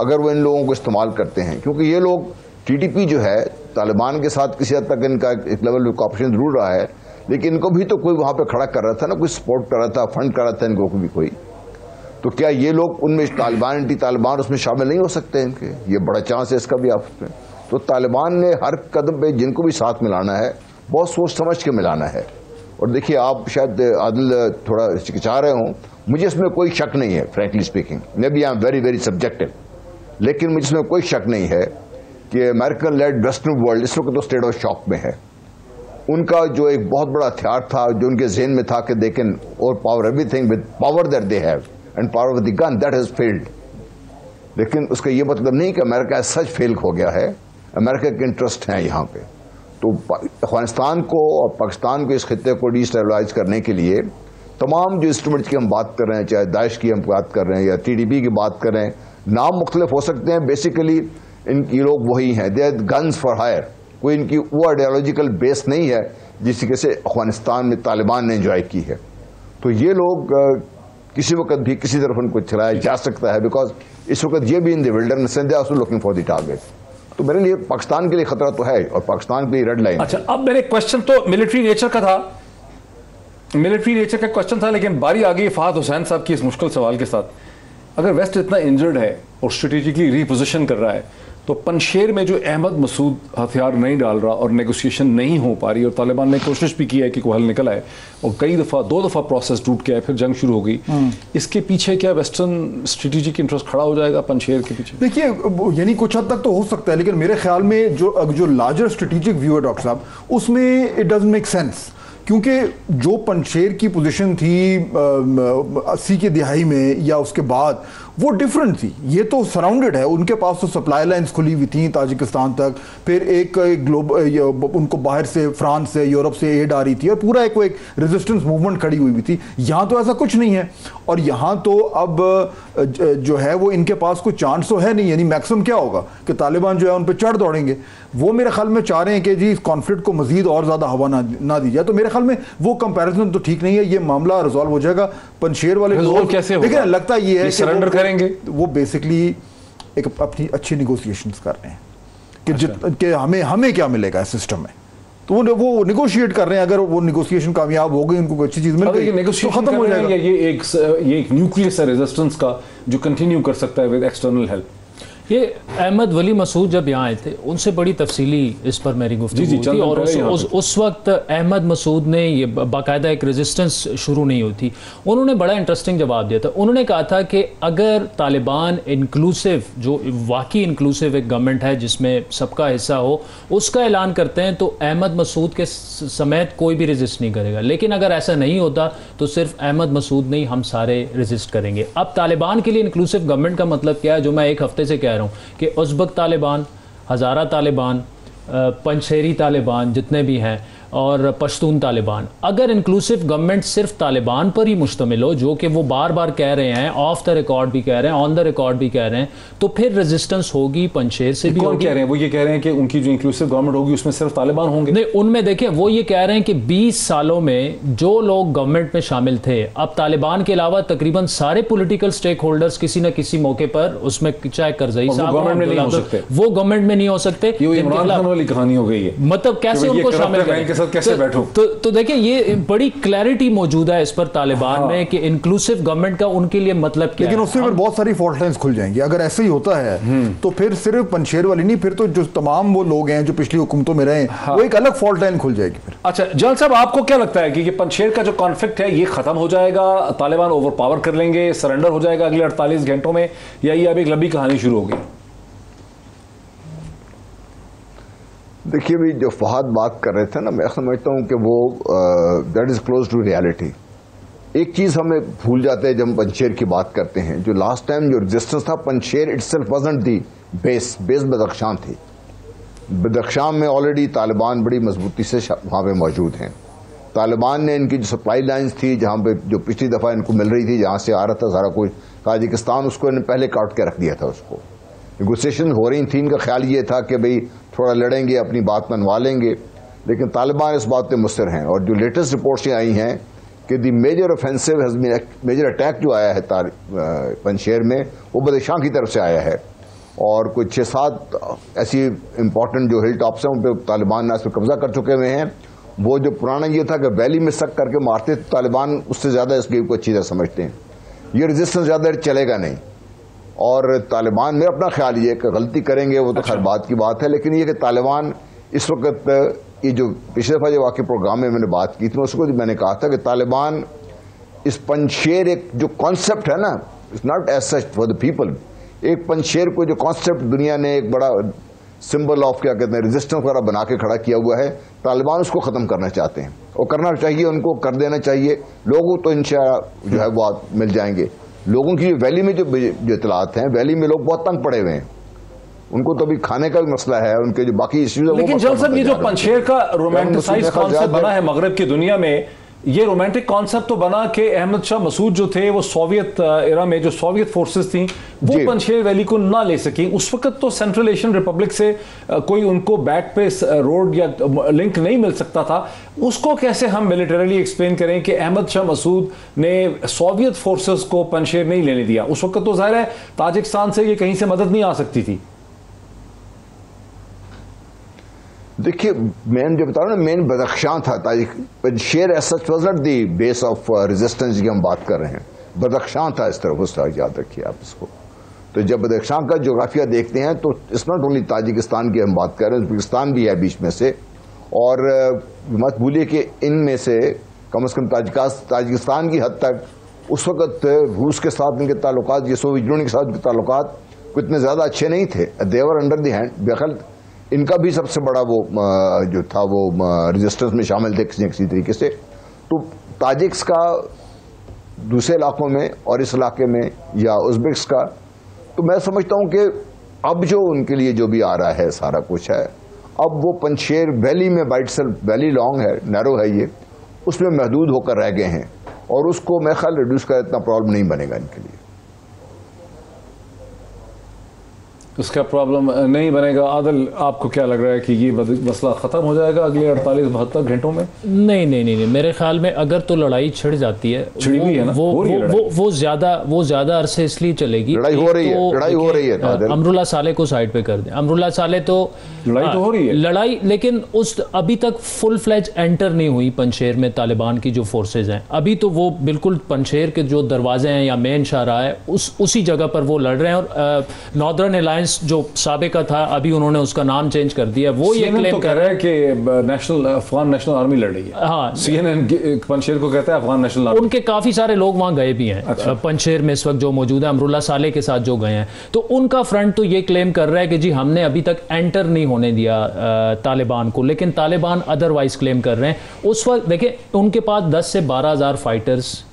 अगर वो इन लोगों को इस्तेमाल करते हैं, क्योंकि ये लोग टीटीपी जो है तालिबान के साथ किसी हद तक इनका एक लेवल में कॉपरेशन जरूर रहा है, लेकिन इनको भी तो कोई वहाँ पर खड़ा कर रहा था ना, कोई सपोर्ट कर रहा था, फंड कर रहा था इनको भी कोई। तो क्या ये लोग उनमें तालिबान एंटी तालिबान उसमें शामिल नहीं हो सकते इनके? ये बड़ा चांस है इसका भी आपस में। तो तालिबान ने हर कदम पे जिनको भी साथ मिलाना है बहुत सोच समझ के मिलाना है। और देखिए आप शायद आदिल थोड़ा हिचकिचा रहे हों, मुझे इसमें कोई शक नहीं है, frankly speaking, maybe I am very very subjective, लेकिन मुझे इसमें कोई शक नहीं है कि अमेरिकन लेड वेस्टर्न वर्ल्ड इस वक्त तो स्टेट ऑफ शॉक में है। उनका जो एक बहुत बड़ा हथियार था जो उनके जहन में था कि they can over power everything with power that they have and power of the gun, that has failed. लेकिन उसका ये मतलब नहीं कि अमेरिका सच फेल हो गया है, अमेरिका के इंटरेस्ट हैं यहाँ पे। तो अफगानिस्तान को और पाकिस्तान को, इस खित्ते को डिस्टेबलाइज करने के लिए तमाम जो इंस्ट्रूमेंट्स की हम बात कर रहे हैं, चाहे दाइश की हम बात कर रहे हैं या टीडीपी की बात कर रहे हैं, नाम मुख्तलिफ हो सकते हैं, बेसिकली इनकी लोग वही हैं, they are guns for hire. कोई इनकी वो आइडियोलॉजिकल बेस नहीं है जिस तरीके से अफगानिस्तान में तालिबान ने एंजॉय की है। तो ये लोग किसी वक्त भी किसी तरफ उनको चलाया जा सकता है, बिकॉज इस वक्त ये भी in the wilderness and they are also looking for the target. तो मेरे लिए पाकिस्तान के लिए खतरा तो है और पाकिस्तान के लिए रेड लाइन। अच्छा, अब मेरे क्वेश्चन तो मिलिट्री नेचर का था, मिलिट्री नेचर का क्वेश्चन था, लेकिन बारी आ गई फहद हुसैन साहब की इस मुश्किल सवाल के साथ। अगर वेस्ट इतना इंजर्ड है और स्ट्रेटेजिकली रीपोजिशन कर रहा है, तो पंशेर में जो अहमद मसूद हथियार नहीं डाल रहा और नेगोशिएशन नहीं हो पा रही, और तालिबान ने कोशिश भी की है कि कोई हल निकल आए, और कई दफ़ा 2 दफ़ा प्रोसेस टूट गया, फिर जंग शुरू हो गई, इसके पीछे क्या वेस्टर्न स्ट्रेटेजिक इंटरेस्ट खड़ा हो जाएगा पंशेर के पीछे? देखिए, यानी कुछ हद तक तो हो सकता है, लेकिन मेरे ख्याल में जो लार्जर स्ट्रेटेजिक व्यू है डॉक्टर साहब, उसमें इट डजंट मेक सेंस। क्योंकि जो पंशेर की पोजीशन थी 80 की दिहाई में या उसके बाद, वो डिफरेंट थी। ये तो सराउंडेड है, उनके पास तो सप्लाई लाइंस खुली हुई थी ताजिकिस्तान तक, फिर एक उनको बाहर से फ्रांस से यूरोप से एड आ रही थी, और पूरा एक रेजिस्टेंस मूवमेंट खड़ी हुई थी। यहाँ तो ऐसा कुछ नहीं है, और यहाँ तो अब जो है वो इनके पास कोई चांस तो है नहीं। यानी मैक्सिमम क्या होगा कि तालिबान जो है उन पर चढ़ दौड़ेंगे। वो मेरे ख्याल में चाह रहे हैं कि जी इस कॉन्फ्लिक्ट को मजीद और ज़्यादा हवा ना दी जाए। तो मेरे ख्याल में वो कंपैरिजन तो ठीक नहीं है। ये मामला रिजॉल्व हो जाएगा। पंशेर वाले लोग कैसे होगा? देखिए, लगता ये है सरेंडर करेंगे। वो बेसिकली एक अपनी अच्छी निगोशिएशंस कर रहे हैं कि हमें क्या मिलेगा इस सिस्टम में। तो वो निगोशिएट कर रहे हैं। अगर वो निगोशिएशन कामयाब हो गई, उनको कोई अच्छी चीज मिल गई, तो खत्म हो जाएगा। ये एक न्यूक्लियस है रेजिस्टेंस का जो कंटिन्यू कर सकता है विद एक्सटर्नल हेल्प। ये अहमद वली मसूद जब यहाँ आए थे, उनसे बड़ी तफसीली इस पर मेरी गुफ्तगू थी, और उस वक्त अहमद मसूद ने ये बाकायदा एक रेजिस्टेंस शुरू नहीं हुई थी। उन्होंने बड़ा इंटरेस्टिंग जवाब दिया था। उन्होंने कहा था कि अगर तालिबान इंक्लूसिव, जो वाकई इंक्लूसिव एक गवर्नमेंट है जिसमें सबका हिस्सा हो, उसका ऐलान करते हैं तो अहमद मसूद के समेत कोई भी रेजिस्ट नहीं करेगा। लेकिन अगर ऐसा नहीं होता तो सिर्फ अहमद मसूद नहीं, हम सारे रेजिस्ट करेंगे। अब तालिबान के लिए इंक्लूसिव गवर्नमेंट का मतलब क्या है, जो मैं एक हफ्ते से कह रहा हूं कि उज़्बक तालिबान, हज़ारा तालिबान, पंशेरी तालिबान जितने भी हैं, और पश्तून तालिबान। अगर इंक्लूसिव गवर्नमेंट सिर्फ तालिबान पर ही मुश्तमिल हो, जो कि वो बार बार कह रहे हैं, ऑफ द रिकॉर्ड भी कह रहे हैं, ऑन द रिकॉर्ड भी कह रहे हैं, तो फिर रेजिस्टेंस होगी, पंजशेर से भी कौन होगी। कह रहे हैं? वो ये कह रहे हैं कि उनकी जो इंक्लूसिव गवर्नमेंट होगी उसमें सिर्फ तालिबान होंगे? नहीं, उनमें देखिए वो ये कह रहे हैं कि 20 सालों में जो लोग गवर्नमेंट में शामिल थे, अब तालिबान के अलावा तकरीबन सारे पॉलिटिकल स्टेक होल्डर्स किसी न किसी मौके पर, उसमें चाहे करजई साहब, गवर्नमेंट में नहीं हो सकते, वो गवर्नमेंट में नहीं हो सकते। ये इमरान खान वाली कहानी हो गई है, मतलब कैसे उनको शामिल करें के साथ कैसे बैठो? तो देखिए ये बड़ी क्लैरिटी मौजूद है इस पर तालिबान में कि इंक्लूसिव गवर्नमेंट का उनके लिए मतलब क्या है। लेकिन उससे फिर बहुत सारी फॉल्ट लाइंस खुल जाएंगी अगर ऐसे ही होता है, तो फिर सिर्फ पंजशेर वाली नहीं, फिर तो जो तमाम वो लोग हैं जो पिछली हुकूमतों में रहे, वो एक अलग फॉल्ट लाइन खुल जाएगी फिर। अच्छा जलाल साहब, आपको क्या लगता है कि पंजशेर का जो कॉन्फ्लिक्ट है ये खत्म हो जाएगा, तालिबान ओवर पावर कर लेंगे, सरेंडर हो जाएगा अगले 48 घंटों में, या ये अब एक लंबी कहानी शुरू होगी? देखिए भी जो फहद बात कर रहे थे ना, मैं समझता हूं कि वो that is close to reality. एक चीज हमें भूल जाते हैं जब हम पंजशेर की बात करते हैं, जो लास्ट टाइम जो रेजिस्टेंस था, Panjshir itself wasn't the base Badakhshan थी। बदख्शां में ऑलरेडी तालिबान बड़ी मजबूती से वहां पे मौजूद हैं। तालिबान ने इनकी जो सप्लाई लाइन्स थी, जहां पे जो पिछली दफा इनको मिल रही थी, जहां से आ रहा था सारा कुछ, ताजिकिस्तान उसको इन्हें पहले काट के रख दिया था। उसको नेगोशिएशन हो रही थी, इनका ख्याल ये था कि भाई थोड़ा लड़ेंगे, अपनी बात मनवा लेंगे, लेकिन तालिबान इस बात पे मुस्तर हैं। और जो लेटेस्ट रिपोर्ट्स आई हैं कि the major offensive has been, major attack जो आया है पंजशेर में, वो बदख्शां की तरफ से आया है, और कोई 6-7 ऐसी इंपॉर्टेंट जो हिल टॉप्स हैं उन पर तालिबान ने कब्जा कर चुके हुए हैं। वो जो पुराना ये था कि वैली में सक करके मारते, तो तालिबान उससे ज़्यादा इस गेम को अच्छी तरह समझते हैं। ये रेजिस्टेंस ज़्यादा चलेगा नहीं, और तालिबान में अपना ख्याल ये कि गलती करेंगे वो तो खैर बात की बात है, लेकिन ये कि तालिबान इस वक्त, ये जो पिछले दफा जो वाकई प्रोग्राम में मैंने बात की थी, उसको मैंने कहा था कि तालिबान इस पंजशेर एक जो कॉन्सेप्ट है ना, it's not as such for the people. एक पंजशेर को जो कॉन्सेप्ट दुनिया ने एक बड़ा सिंबल ऑफ क्या कहते हैं रेजिस्टेंस वगैरह बना के खड़ा किया हुआ है, तालिबान उसको खत्म करना चाहते हैं, और करना चाहिए, उनको कर देना चाहिए। लोगों तो इंशाअल्लाह जो है वो मिल जाएंगे। लोगों की वैली में जो इतलात हैं, वैली में लोग बहुत तंग पड़े हुए हैं, उनको तो अभी खाने का भी मसला है, उनके जो बाकी इश्यूज है। लेकिन जल साहब, ये जो पंजशेर का रोमांटिसाइज कॉन्सेप्ट बना है मगरब की दुनिया में, ये रोमांटिक कॉन्सेप्ट तो बना कि अहमद शाह मसूद जो थे, वो सोवियत एरा में जो सोवियत फोर्सेस थी, वो पंजशेर वैली को ना ले सकी। उस वक्त तो सेंट्रल एशियन रिपब्लिक से कोई उनको बैक पे रोड या लिंक नहीं मिल सकता था। उसको कैसे हम मिलिटरीली एक्सप्लेन करें कि अहमद शाह मसूद ने सोवियत फोर्सेस को पंजशेर नहीं लेने दिया? उस वक्त तो जाहिर है ताजिकिस्तान से ये कहीं से मदद नहीं आ सकती थी। देखिए मेन जो बता रहा हूं ना, मेन बदख्शां था। पंजशेर ऐसा wasn't the base of resistance की हम बात कर रहे हैं, बदख्शां था इस तरफ, उस तरह याद रखिए आप इसको। तो जब बदख्शां का जोग्राफिया देखते हैं तो इट्स नॉट ओनली ताजिकिस्तान की हम बात कर रहे हैं, उज़्बेकिस्तान भी है बीच में से, और मत भूलिए कि इनमें से कम ताजिकिस्तान की हद तक उस वक्त रूस के साथ इनके ताल्लुकात, ये सोवियत यूनियन के साथ इनके ताल्लुकात कोई इतने ज़्यादा अच्छे नहीं थे। देवर अंडर द हैंड, बेखल इनका भी सबसे बड़ा वो जो था वो रेजिस्टेंस में शामिल थे किसी न किसी तरीके से। तो ताजिक्स का दूसरे इलाकों में और इस इलाके में, या उज़्बेक्स का, तो मैं समझता हूं कि अब जो उनके लिए जो भी आ रहा है सारा कुछ है, अब वो पंजशेर वैली में बाइट सेल्फ वैली लॉन्ग है, नैरो है, ये उसमें महदूद होकर रह गए हैं, और उसको मैं ख्याल रिड्यूस कर इतना प्रॉब्लम नहीं बनेगा इनके लिए। उसका प्रॉब्लम नहीं बनेगा। आदिल, आपको क्या लग रहा है कि ये मसला ख़त्म हो जाएगा अगले 48-72 घंटों में? नहीं नहीं नहीं, मेरे ख्याल में अगर तो लड़ाई छिड़ जाती है, छिड़ी हुई है ना, वो ज़्यादा अरसे इसलिए चलेगी। लड़ाई हो रही है। अमरुल्लाह साले को साइड पे कर दें। अमरुल्लाह साले तो लड़ाई तो हो रही है, लड़ाई, लेकिन उस अभी तक फुल फ्लैज एंटर नहीं हुई पंजशेर में तालिबान की जो फोर्सेज हैं। अभी तो वो बिल्कुल पंजशेर के जो दरवाजे हैं या मेन शाहराह है उसी जगह पर वो लड़ रहे हैं, और नॉर्दर्न अलायंस जो साबिका था अभी उन्होंने उसका नाम चेंज कर दिया। वो ये क्लेम कर रहा है कि अफगान नेशनल आर्मी लड़ रही है। हाँ, CNN पंजशेर को कहता है अफगान नेशनल आर्मी। उनके काफी सारे लोग वहां गए भी हैं। अच्छा। पंजशेर में इस वक्त जो मौजूद है, अमरुल्लाह साले के साथ जो गए हैं, तो उनका फ्रंट तो ये क्लेम कर रहा है कि जी हमने अभी तक एंटर नहीं होने दिया तालिबान को, लेकिन तालिबान अदरवाइज क्लेम कर रहे हैं। उस वक्त देखिए उनके पास 10 से 12 हज़ार फाइटर्स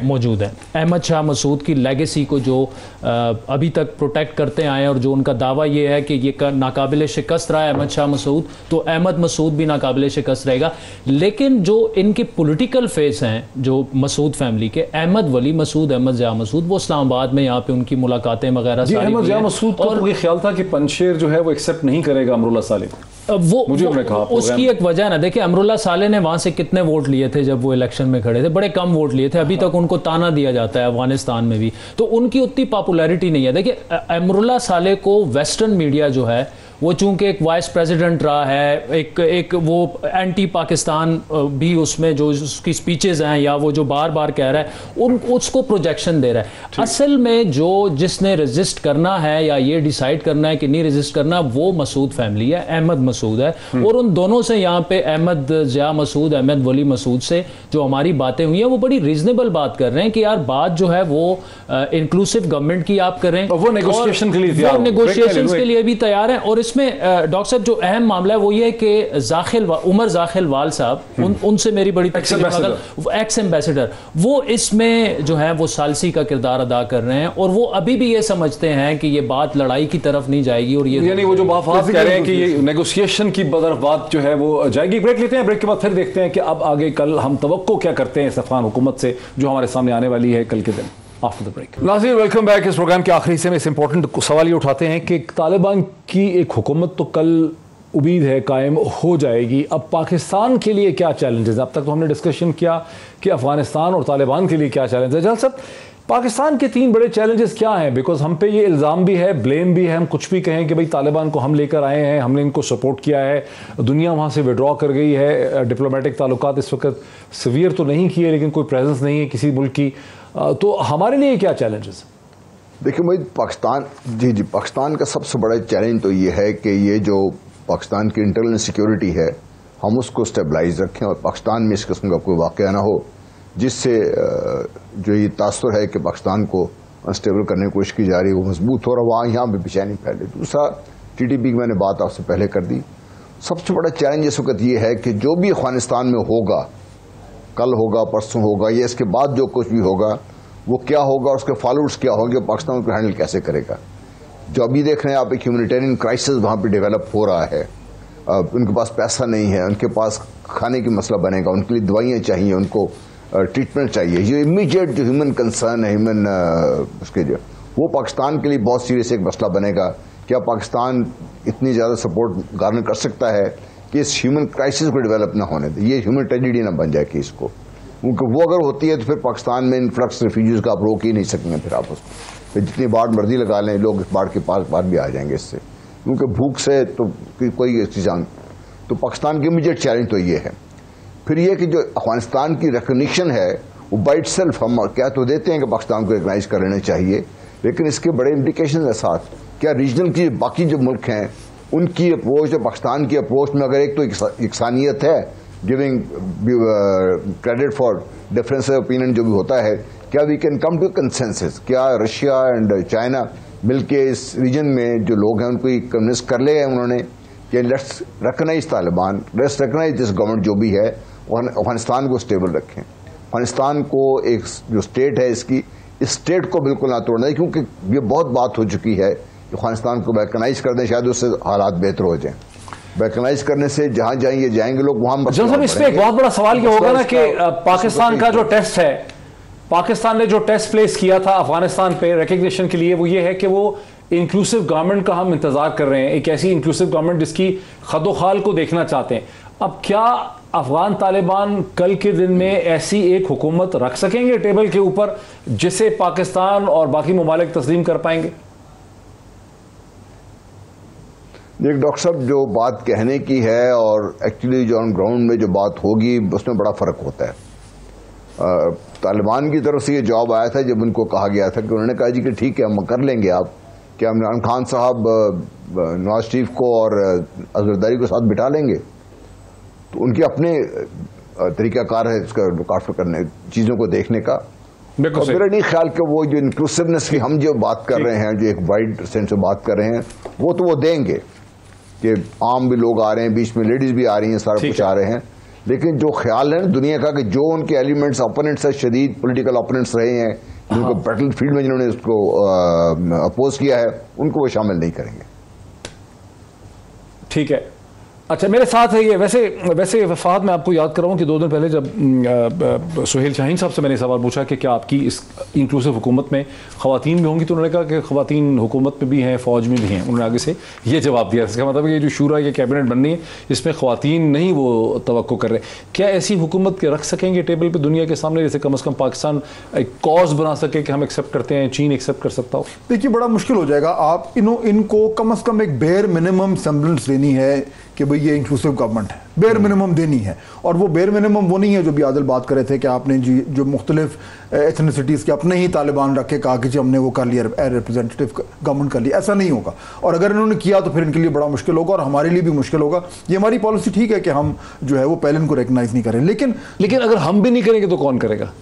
मौजूद हैं। अहमद शाह मसूद की लेगेसी को जो अभी तक प्रोटेक्ट करते आए हैं और जो उनका दावा ये है कि ये नाकाबिल शिकस्त रहा है अहमद शाह मसूद, तो अहमद मसूद भी नाकाबिल शिकस्त रहेगा। लेकिन जो इनके पॉलिटिकल फेस हैं जो मसूद फैमिली के, अहमद वली मसूद, अहमद जिया मसूद, वो इस्लामाबाद में यहाँ पे उनकी मुलाकातें वगैरह। अहमद जिया मसूद को तो ये ख्याल था कि पंजशेर जो है वो एक्सेप्ट नहीं करेगा अमरुल्ला साले को, वो मुझे कहा उसकी एक वजह ना, देखिए अमरुल्ला साले ने वहां से कितने वोट लिए थे जब वो इलेक्शन में खड़े थे, बड़े कम वोट लिए थे। अभी तक उनको ताना दिया जाता है अफगानिस्तान में भी, तो उनकी उतनी पॉपुलैरिटी नहीं है। देखिए अमरुल्ला साले को वेस्टर्न मीडिया जो है वो चूंकि एक वाइस प्रेसिडेंट रहा है, एक वो एंटी पाकिस्तान भी उसमें जो उसकी स्पीचेस हैं या वो जो बार बार कह रहा है उसको प्रोजेक्शन दे रहा है। असल में जो जिसने रेजिस्ट करना है या ये डिसाइड करना है कि नहीं रेजिस्ट करना, वो मसूद फैमिली है, अहमद मसूद है। और उन दोनों से यहाँ पे अहमद जिया मसूद, अहमद वली मसूद से जो हमारी बातें हुई हैं वो बड़ी रीजनेबल बात कर रहे हैं कि यार बात जो है वो इंक्लूसिव गवर्नमेंट की आप कर रहे हैं, वो नेगोशिएशन के लिए भी तैयार हैं। और इसमें डॉक्टर साहब जो अहम मामला है वो ये है कि उमर जाखिल वाल साहब, उनसे मेरी बड़ी एक्स एम्बेसडर, वो इसमें जो है वो सालसी का किरदार अदा कर रहे हैं और वो अभी भी ये समझते हैं कि ये बात लड़ाई की तरफ नहीं जाएगी। और ये यानी वो जो बात कह रहे हैं कि ये नेगोशिएशन की तरफ बात जो है वो जाएगी। ब्रेक लेते हैं, ब्रेक के बाद फिर देखते हैं कि अब आगे कल हम तवक्को क्या करते हैं इस अफगान हुकूमत से जो हमारे सामने आने वाली है कल के दिन आफ्टर द ब्रेक। नाज़रीन वेलकम बैक। इस प्रोग्राम के आखिरी हिस्से में इस इंपॉर्टेंट सवाल ये उठाते हैं कि तालिबान की एक हुकूमत तो कल उम्मीद है कायम हो जाएगी, अब पाकिस्तान के लिए क्या चैलेंजेस? अब तक तो हमने डिस्कशन किया कि अफगानिस्तान और तालिबान के लिए क्या चैलेंज है। जल साहब, पाकिस्तान के 3 बड़े चैलेंजेस क्या हैं? बिकॉज हम पे ये इल्ज़ाम भी है, ब्लेम भी है, हम कुछ भी कहें कि भाई तालिबान को हम लेकर आए हैं, हमने इनको सपोर्ट किया है, दुनिया वहाँ से विड्रॉ कर गई है, डिप्लोमेटिक ताल्लुकात इस वक्त सीवियर तो नहीं किए लेकिन कोई प्रेजेंस नहीं है किसी मुल्क की, तो हमारे लिए क्या चैलेंजेस? देखिए भाई, पाकिस्तान का सबसे बड़ा चैलेंज तो ये है कि ये जो पाकिस्तान की इंटरनल सिक्योरिटी है हम उसको स्टेबलाइज रखें और पाकिस्तान में इस किस्म का कोई वाक़या ना हो जिससे जो ये तासुर है कि पाकिस्तान को अनस्टेबल करने की कोशिश की जा रही है वो मजबूत हो रहा, वहाँ यहाँ भी बेचैनी फैले। दूसरा, TTP की मैंने बात आपसे पहले कर दी। सबसे बड़ा चैलेंज इस वक्त ये है कि जो भी अफगानिस्तान में होगा, कल होगा, परसों होगा, या इसके बाद जो कुछ भी होगा वो क्या होगा, उसके फॉलोअर्स क्या होंगे, पाकिस्तान उसको हैंडल कैसे करेगा। जो अभी देख रहे हैं आप, एक ह्यूमैनिटेरियन क्राइसिस वहाँ पे डेवलप हो रहा है। उनके पास पैसा नहीं है, उनके पास खाने की मसला बनेगा, उनके लिए दवाइयाँ चाहिए, उनको ट्रीटमेंट चाहिए। ये इमीडिएट जो ह्यूमन कंसर्न है, ह्यूमन उसके जो वो पाकिस्तान के लिए बहुत सीरियस एक मसला बनेगा। क्या पाकिस्तान इतनी ज़्यादा सपोर्ट गार्नर कर सकता है कि इस ह्यूमन क्राइसिस को डेवलप ना होने दे, ये ह्यूमन ट्रेजेडी ना बन जाए कि इसको, क्योंकि वो अगर होती है तो फिर पाकिस्तान में इन्फ्लक्स रेफ्यूजीज का आप रोक ही नहीं सकेंगे। फिर आप उसको फिर जितनी बाढ़ मर्जी लगा लें, लोग इस बाढ़ के पार भी आ जाएंगे इससे, क्योंकि भूख से तो कोई चीज़। तो पाकिस्तान की इमीडिएट चैलेंज तो ये है। फिर ये कि जो अफगानिस्तान की रिकग्निशन है वो बाय इटसेल्फ हम क्या तो देते हैं कि पाकिस्तान को रिकग्नाइज कर लेना चाहिए, लेकिन इसके बड़े इम्प्लीकेशन है साथ। क्या रीजनल की बाकी जो मुल्क हैं उनकी अप्रोच और पाकिस्तान की अप्रोच में अगर एक तो यकसानियत है, giving credit for difference of opinion जो भी होता है, क्या we can come to consensus? क्या रशिया एंड चाइना मिलके इस रीजन में जो लोग हैं उनको कन्विंस कर ले गए उन्होंने कि let's recognise Taliban, let's recognise this government जो भी है, और अफगानिस्तान को स्टेबल रखें। अफगानिस्तान को एक जो स्टेट है इसकी, इस स्टेट को बिल्कुल ना तोड़ना है, क्योंकि ये बहुत बात हो चुकी है। अफगानिस्तान को वैकनाइज कर दें, शायद उससे हालात बेहतर हो जाएं। वैकनाइज करने से जहां जाएंगे लोग वहां। इस पे एक बहुत बड़ा सवाल ये होगा ना कि पाकिस्तान का जो टेस्ट है, पाकिस्तान ने जो टेस्ट प्लेस किया था अफगानिस्तान पे रिकग्निशन के लिए, वो ये है कि वो इंक्लूसिव गवर्नमेंट का हम इंतजार कर रहे हैं, एक ऐसी इंक्लूसिव गवर्नमेंट जिसकी खदोखाल को देखना चाहते हैं। अब क्या अफगान तालिबान कल के दिन में ऐसी एक हुकूमत रख सकेंगे टेबल के ऊपर जिसे पाकिस्तान और बाकी ममालिक तस्लीम कर पाएंगे? देख डॉक्टर साहब, जो बात कहने की है और एक्चुअली जो ऑन ग्राउंड में जो बात होगी उसमें बड़ा फर्क होता है। तालिबान की तरफ से ये जवाब आया था जब उनको कहा गया था कि उन्होंने कहा जी कि ठीक है हम कर लेंगे, आप क्या इमरान खान साहब नवाज शरीफ को और अजहरदारी को साथ बिठा लेंगे। तो उनके अपने तरीकाकार है इसका लुक करने, चीज़ों को देखने का। और मेरा नहीं ख्याल कि वो जो इंक्लूसिवनेस की हम जो बात कर रहे हैं, जो एक वाइड सेंस में बात कर रहे हैं, वो तो वो देंगे कि आम भी लोग आ रहे हैं, बीच में लेडीज भी आ रही हैं, सारा कुछ आ रहे हैं, लेकिन जो ख्याल है ना दुनिया का कि जो उनके एलिमेंट्स ओपोनेंट्स है, शदीद पॉलिटिकल ओपोनेंट्स रहे हैं, जिनको बैटल फील्ड में जिन्होंने उसको अपोज किया है, उनको वो शामिल नहीं करेंगे। ठीक है, अच्छा मेरे साथ है ये। वैसे वफाद, मैं आपको याद कराऊं कि 2 दिन पहले जब सुहेल शाहीन साहब से मैंने सवाल पूछा कि क्या आपकी इस इंक्लूसिव हुकूमत में ख़वातीन भी होंगी, तो उन्होंने कहा कि ख़वातीन हुकूमत में भी हैं, फ़ौज में भी हैं। उन्होंने आगे से ये जवाब दिया। इसका मतलब ये जो शूरा, ये कैबिनेट बननी है, इसमें ख़वातीन नहीं वो तवक्को कर रहे। क्या ऐसी हुकूमत के रख सकेंगे टेबल पर दुनिया के सामने, जैसे कम अज़ कम पाकिस्तान एक कॉज बना सके कि हम एक्सेप्ट करते हैं, चीन एक्सेप्ट कर सकता हो? देखिए बड़ा मुश्किल हो जाएगा। आप इनको कम अज़ कम एक बेयर मिनिमम सेम्बलेंस देनी है कि भाई ये इंक्लूसिव गवर्नमेंट है, बेयर मिनिमम देनी है। और वो बेयर मिनिमम वो नहीं है जो भी आदिल बात कर रहे थे कि आपने जी जो मुख्तलिफ एथनिसिटीज़ के अपने ही तालिबान रख के कहा कि जी हमने वो कर लिया, रिप्रेजेंटेटिव गवर्नमेंट कर लिया। ऐसा नहीं होगा, और अगर इन्होंने किया तो फिर इनके लिए बड़ा मुश्किल होगा और हमारे लिए भी मुश्किल होगा। ये हमारी पॉलिसी ठीक है कि हम जो है वो पहले इनको रिकग्नाइज नहीं करें, लेकिन अगर हम भी नहीं करेंगे तो कौन करेगा?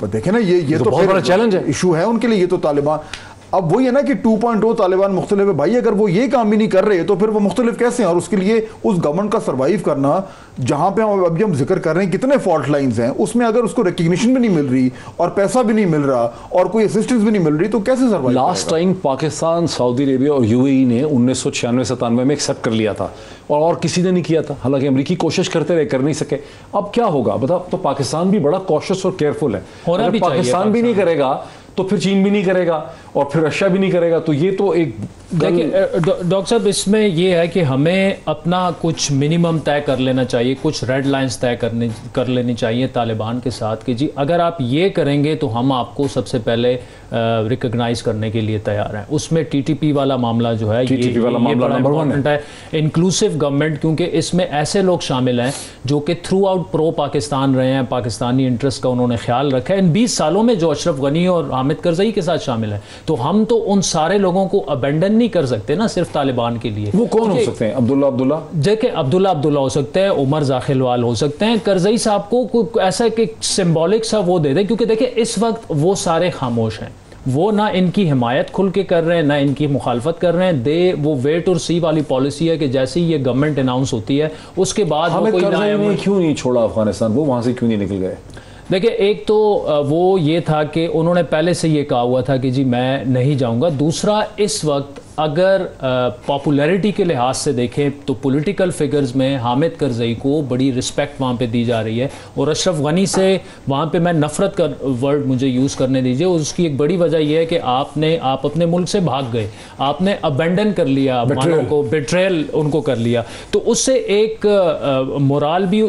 पर देखें ना, ये तो बहुत बड़ा चैलेंज है, इशू है उनके लिए। ये तो तालिबान अब वही है ना कि 2.0 तालिबान मुख्तलिफ है भाई। अगर वो ये काम भी नहीं कर रहे तो फिर वो मुख्तलिफ कैसे हैं? और उसके लिए उस गवर्नमेंट का सर्वाइव करना, जहां पे अभी हम जिक्र कर रहे हैं कितने फॉल्ट लाइंस हैं, उसमें अगर उसको रिकग्निशन भी नहीं मिल रही और पैसा भी नहीं मिल रहा और कोई असिस्टेंस भी नहीं मिल रही तो कैसे survive? Last time Pakistan, Saudi Arabia और यूएई ने 1996-97 में एक्सेप्ट कर लिया था और किसी ने नहीं किया था। हालांकि अमेरिकी कोशिश करते रहे, कर नहीं सके। अब क्या होगा बताओ? तो पाकिस्तान भी बड़ा कॉशियस और केयरफुल है। अगर पाकिस्तान भी नहीं करेगा तो फिर चीन भी नहीं करेगा और फिर रशिया भी नहीं करेगा। तो ये तो एक देखिए डॉक्टर साहब, इसमें ये है कि हमें अपना कुछ मिनिमम तय कर लेना चाहिए, कुछ रेड लाइंस तय कर लेनी चाहिए तालिबान के साथ कि जी अगर आप ये करेंगे तो हम आपको सबसे पहले रिकग्नाइज करने के लिए तैयार हैं। उसमें टीटीपी वाला मामला जो है, ये बड़ा इंपॉर्टेंट है। इंक्लूसिव गवर्नमेंट, क्योंकि इसमें ऐसे लोग शामिल हैं जो कि थ्रू आउट प्रो पाकिस्तान रहे हैं, पाकिस्तानी इंटरेस्ट का उन्होंने ख्याल रखा है। इन 20 सालों में जो अशरफ गनी और हामिद करजई के साथ शामिल है, तो हम तो उन सारे लोगों को अबेंडन नहीं कर सकते ना सिर्फ तालिबान के लिए। वो कौन हो सकते हैं? अब्दुल्ला देखिए अब्दुल्ला हो सकते हैं, उमर जाखिलवाल हो सकते हैं। करजई साहब को ऐसा कि सिंबॉलिक सा वो दे दें, क्योंकि देखिए इस वक्त वो सारे खामोश हैं। वो ना इनकी हिमायत खुल के कर रहे हैं, ना इनकी मुखालफत कर रहे हैं। वो वेट और सी वाली पॉलिसी है कि जैसे ही ये गवर्नमेंट अनाउंस होती है उसके बाद हमें क्यों नहीं छोड़ा अफगानिस्तान? वो वहां से क्यों नहीं निकल गए? देखिए एक तो वो ये था कि उन्होंने पहले से ये कहा हुआ था कि जी मैं नहीं जाऊंगा। दूसरा, इस वक्त अगर पॉपुलैरिटी के लिहाज से देखें तो पॉलिटिकल फिगर्स में हामिद करजई को बड़ी रिस्पेक्ट वहाँ पे दी जा रही है और अशरफ गनी से वहाँ पे मैं नफ़रत का वर्ड मुझे यूज़ करने दीजिए। उसकी एक बड़ी वजह यह है कि आप अपने मुल्क से भाग गए, आपने अबेंडन कर लिया अफगानों को, बिट्रेयल उनको कर लिया, तो उससे एक मोराल भी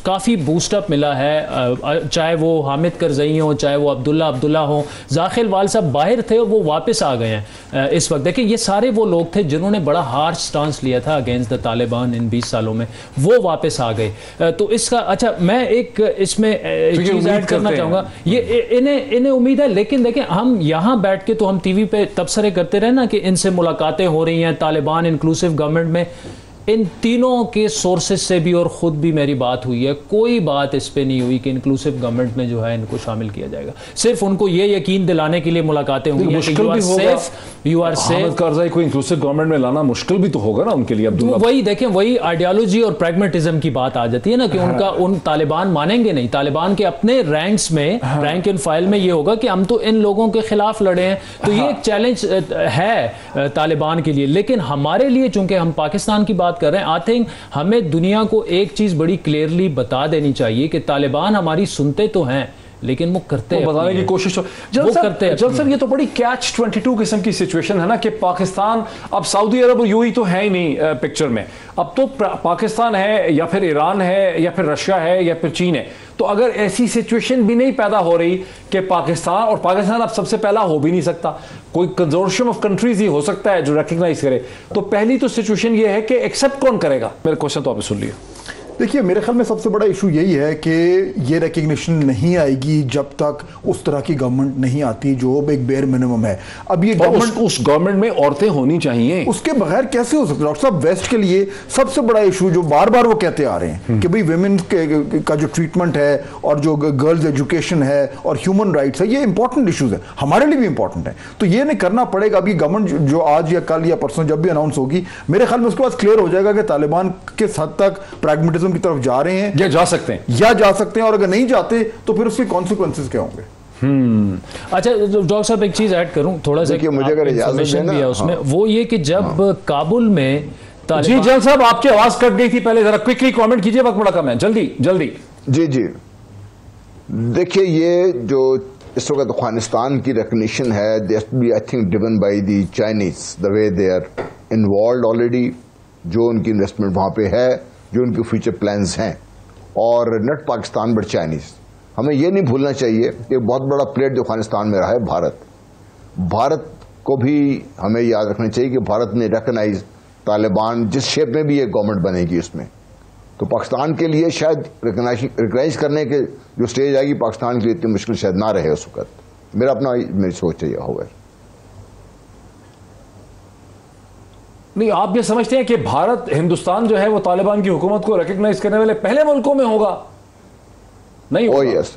काफ़ी बूस्टअप मिला है। चाहे वो हामिद करजई हो, चाहे वो अब्दुल्ला हो, जाखिलवाल साहब बाहर थे और वो वापस आ गए हैं इस वक्त। देखिए ये सारे वो लोग थे जिन्होंने बड़ा हार्श स्टांस लिया था अगेंस्ट द तालिबान इन 20 सालों में, वो वापस आ गए। तो इसका अच्छा मैं एक इसमें चीज ऐड करना चाहूँगा, ये इन्हें उम्मीद है। लेकिन देखें हम यहाँ बैठ के तो हम टीवी पे तबसरे करते रहे ना कि इनसे मुलाकातें हो रही हैं तालिबान इंक्लूसिव गवर्नमेंट में। इन तीनों के सोर्सेज से भी और ख़ुद भी मेरी बात हुई है, कोई बात इस पे नहीं हुई कि इंक्लूसिव गवर्नमेंट में जो है इनको शामिल किया जाएगा। सिर्फ उनको ये यकीन दिलाने के लिए मुलाकातें हुई हैं कि यू आर सेफ। करज़ई को इंक्लूसिव गवर्नमेंट में लाना मुश्किल भी तो होगा ना उनके लिए। तो वही देखें, वही आइडियोलॉजी और प्रैग्मेटिज्म की बात आ जाती है ना कि उन तालिबान मानेंगे नहीं। तालिबान के अपने रैंक्स में, रैंक एंड फाइल में ये होगा कि हम तो इन लोगों के खिलाफ लड़े हैं। तो ये एक चैलेंज है तालिबान के लिए। लेकिन हमारे लिए चूंकि हम पाकिस्तान की बात कर रहे हैं, आई थिंक हमें दुनिया को एक चीज बड़ी क्लियरली बता देनी चाहिए कि तालिबान हमारी सुनते तो हैं लेकिन वो करते हैं, बताने की कोशिश करते हैं। सर ये तो बड़ी कैच 22 किस्म की सिचुएशन है ना कि पाकिस्तान, अब सऊदी अरब और यूएई तो है ही नहीं पिक्चर में, अब तो पाकिस्तान है या फिर ईरान है या फिर रशिया है या फिर चीन है। तो अगर ऐसी सिचुएशन भी नहीं पैदा हो रही कि पाकिस्तान अब सबसे पहला हो भी नहीं सकता, कोई कंजोर्शियम ऑफ कंट्रीज ही हो सकता है जो रिकग्नाइज करे, तो पहली तो सिचुएशन ये है कि एक्सेप्ट कौन करेगा। मेरे क्वेश्चन तो आपने सुन लिया। देखिए मेरे ख्याल में सबसे बड़ा इशू यही है कि ये रिकग्निशन नहीं आएगी जब तक उस तरह की गवर्नमेंट नहीं आती जो एक बेयर मिनिमम है। अब ये गवर्नमेंट, उस गवर्नमेंट में औरतें होनी चाहिए, उसके बगैर कैसे हो सकता है? डॉक्टर साहब वेस्ट के लिए सबसे बड़ा इशू जो बार बार वो कहते आ रहे हैं कि भाई वेमेन का जो ट्रीटमेंट है और जो गर्ल्स एजुकेशन है और ह्यूमन राइट्स है, ये इंपॉर्टेंट इशूज है, हमारे लिए भी इंपॉर्टेंट है। तो ये नहीं करना पड़ेगा। अभी गवर्नमेंट जो आज या कल या परसों जब भी अनाउंस होगी, मेरे ख्याल में उसके बाद क्लियर हो जाएगा कि तालिबान किस हद तक प्रैग्मेटिज्म टेररिज्म की तरफ जा रहे हैं या जा सकते हैं, और अगर नहीं जाते तो फिर उसके कॉन्सिक्वेंसेस क्या होंगे। अच्छा डॉक्टर साहब, एक चीज ऐड करूं, थोड़ा सा मुझे अगर इन्फॉर्मेशन भी है उसमें, वो ये कि जब काबुल में जी जल साहब आपकी आवाज कट गई थी पहले, जरा क्विकली कमेंट कीजिए, वक्त बड़ा कम है, जल्दी जल्दी। जी जी, देखिए ये जो इस वक्त अफगानिस्तान की रिकग्निशन है, I think driven by the Chinese, the way they are involve already, जो उनकी इन्वेस्टमेंट वहां पे है, जो उनके फ्यूचर प्लान्स हैं, और नॉट पाकिस्तान बट चाइनीज। हमें ये नहीं भूलना चाहिए कि बहुत बड़ा प्लेयर जो अफगानिस्तान में रहा है भारत को भी हमें याद रखना चाहिए कि भारत ने रिकग्नाइज तालिबान, जिस शेप में भी ये गवर्नमेंट बनेगी उसमें, तो पाकिस्तान के लिए शायद रिकग्नाइज करने के जो स्टेज आएगी पाकिस्तान के लिए इतनी मुश्किल शायद ना रहे उस वक्त। मेरी सोच है यह होगा। नहीं, आप ये समझते हैं कि भारत, हिंदुस्तान जो है वो तालिबान की हुकूमत को रिकग्नाइज करने वाले पहले मुल्कों में होगा? नहीं होगा? यस,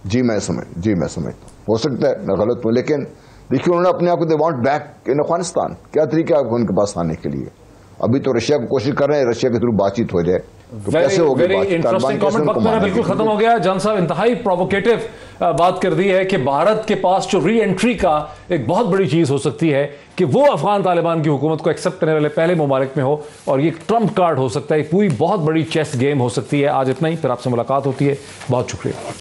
जी मैं समझता हो सकता है मैं गलत हूं, लेकिन देखिए उन्होंने अपने आप को they want back in Afghanistan, क्या तरीका है उनके पास आने के लिए? अभी तो रशिया को कोशिश कर रहे हैं, रशिया के थ्रू बातचीत हो जाए तो कैसे होगी? इंटरेस्टिंग कमेंट, वक्त मेरा बिल्कुल खत्म हो गया। जान साहब इंतहाई प्रोवोकेटिव बात कर दी है कि भारत के पास जो री एंट्री का एक बहुत बड़ी चीज हो सकती है कि वो अफगान तालिबान की हुकूमत को एक्सेप्ट करने वाले पहले मुमालिक में हो, और ये ट्रम्प कार्ड हो सकता है, पूरी बहुत बड़ी चेस गेम हो सकती है। आज इतना ही, फिर आपसे मुलाकात होती है, बहुत शुक्रिया।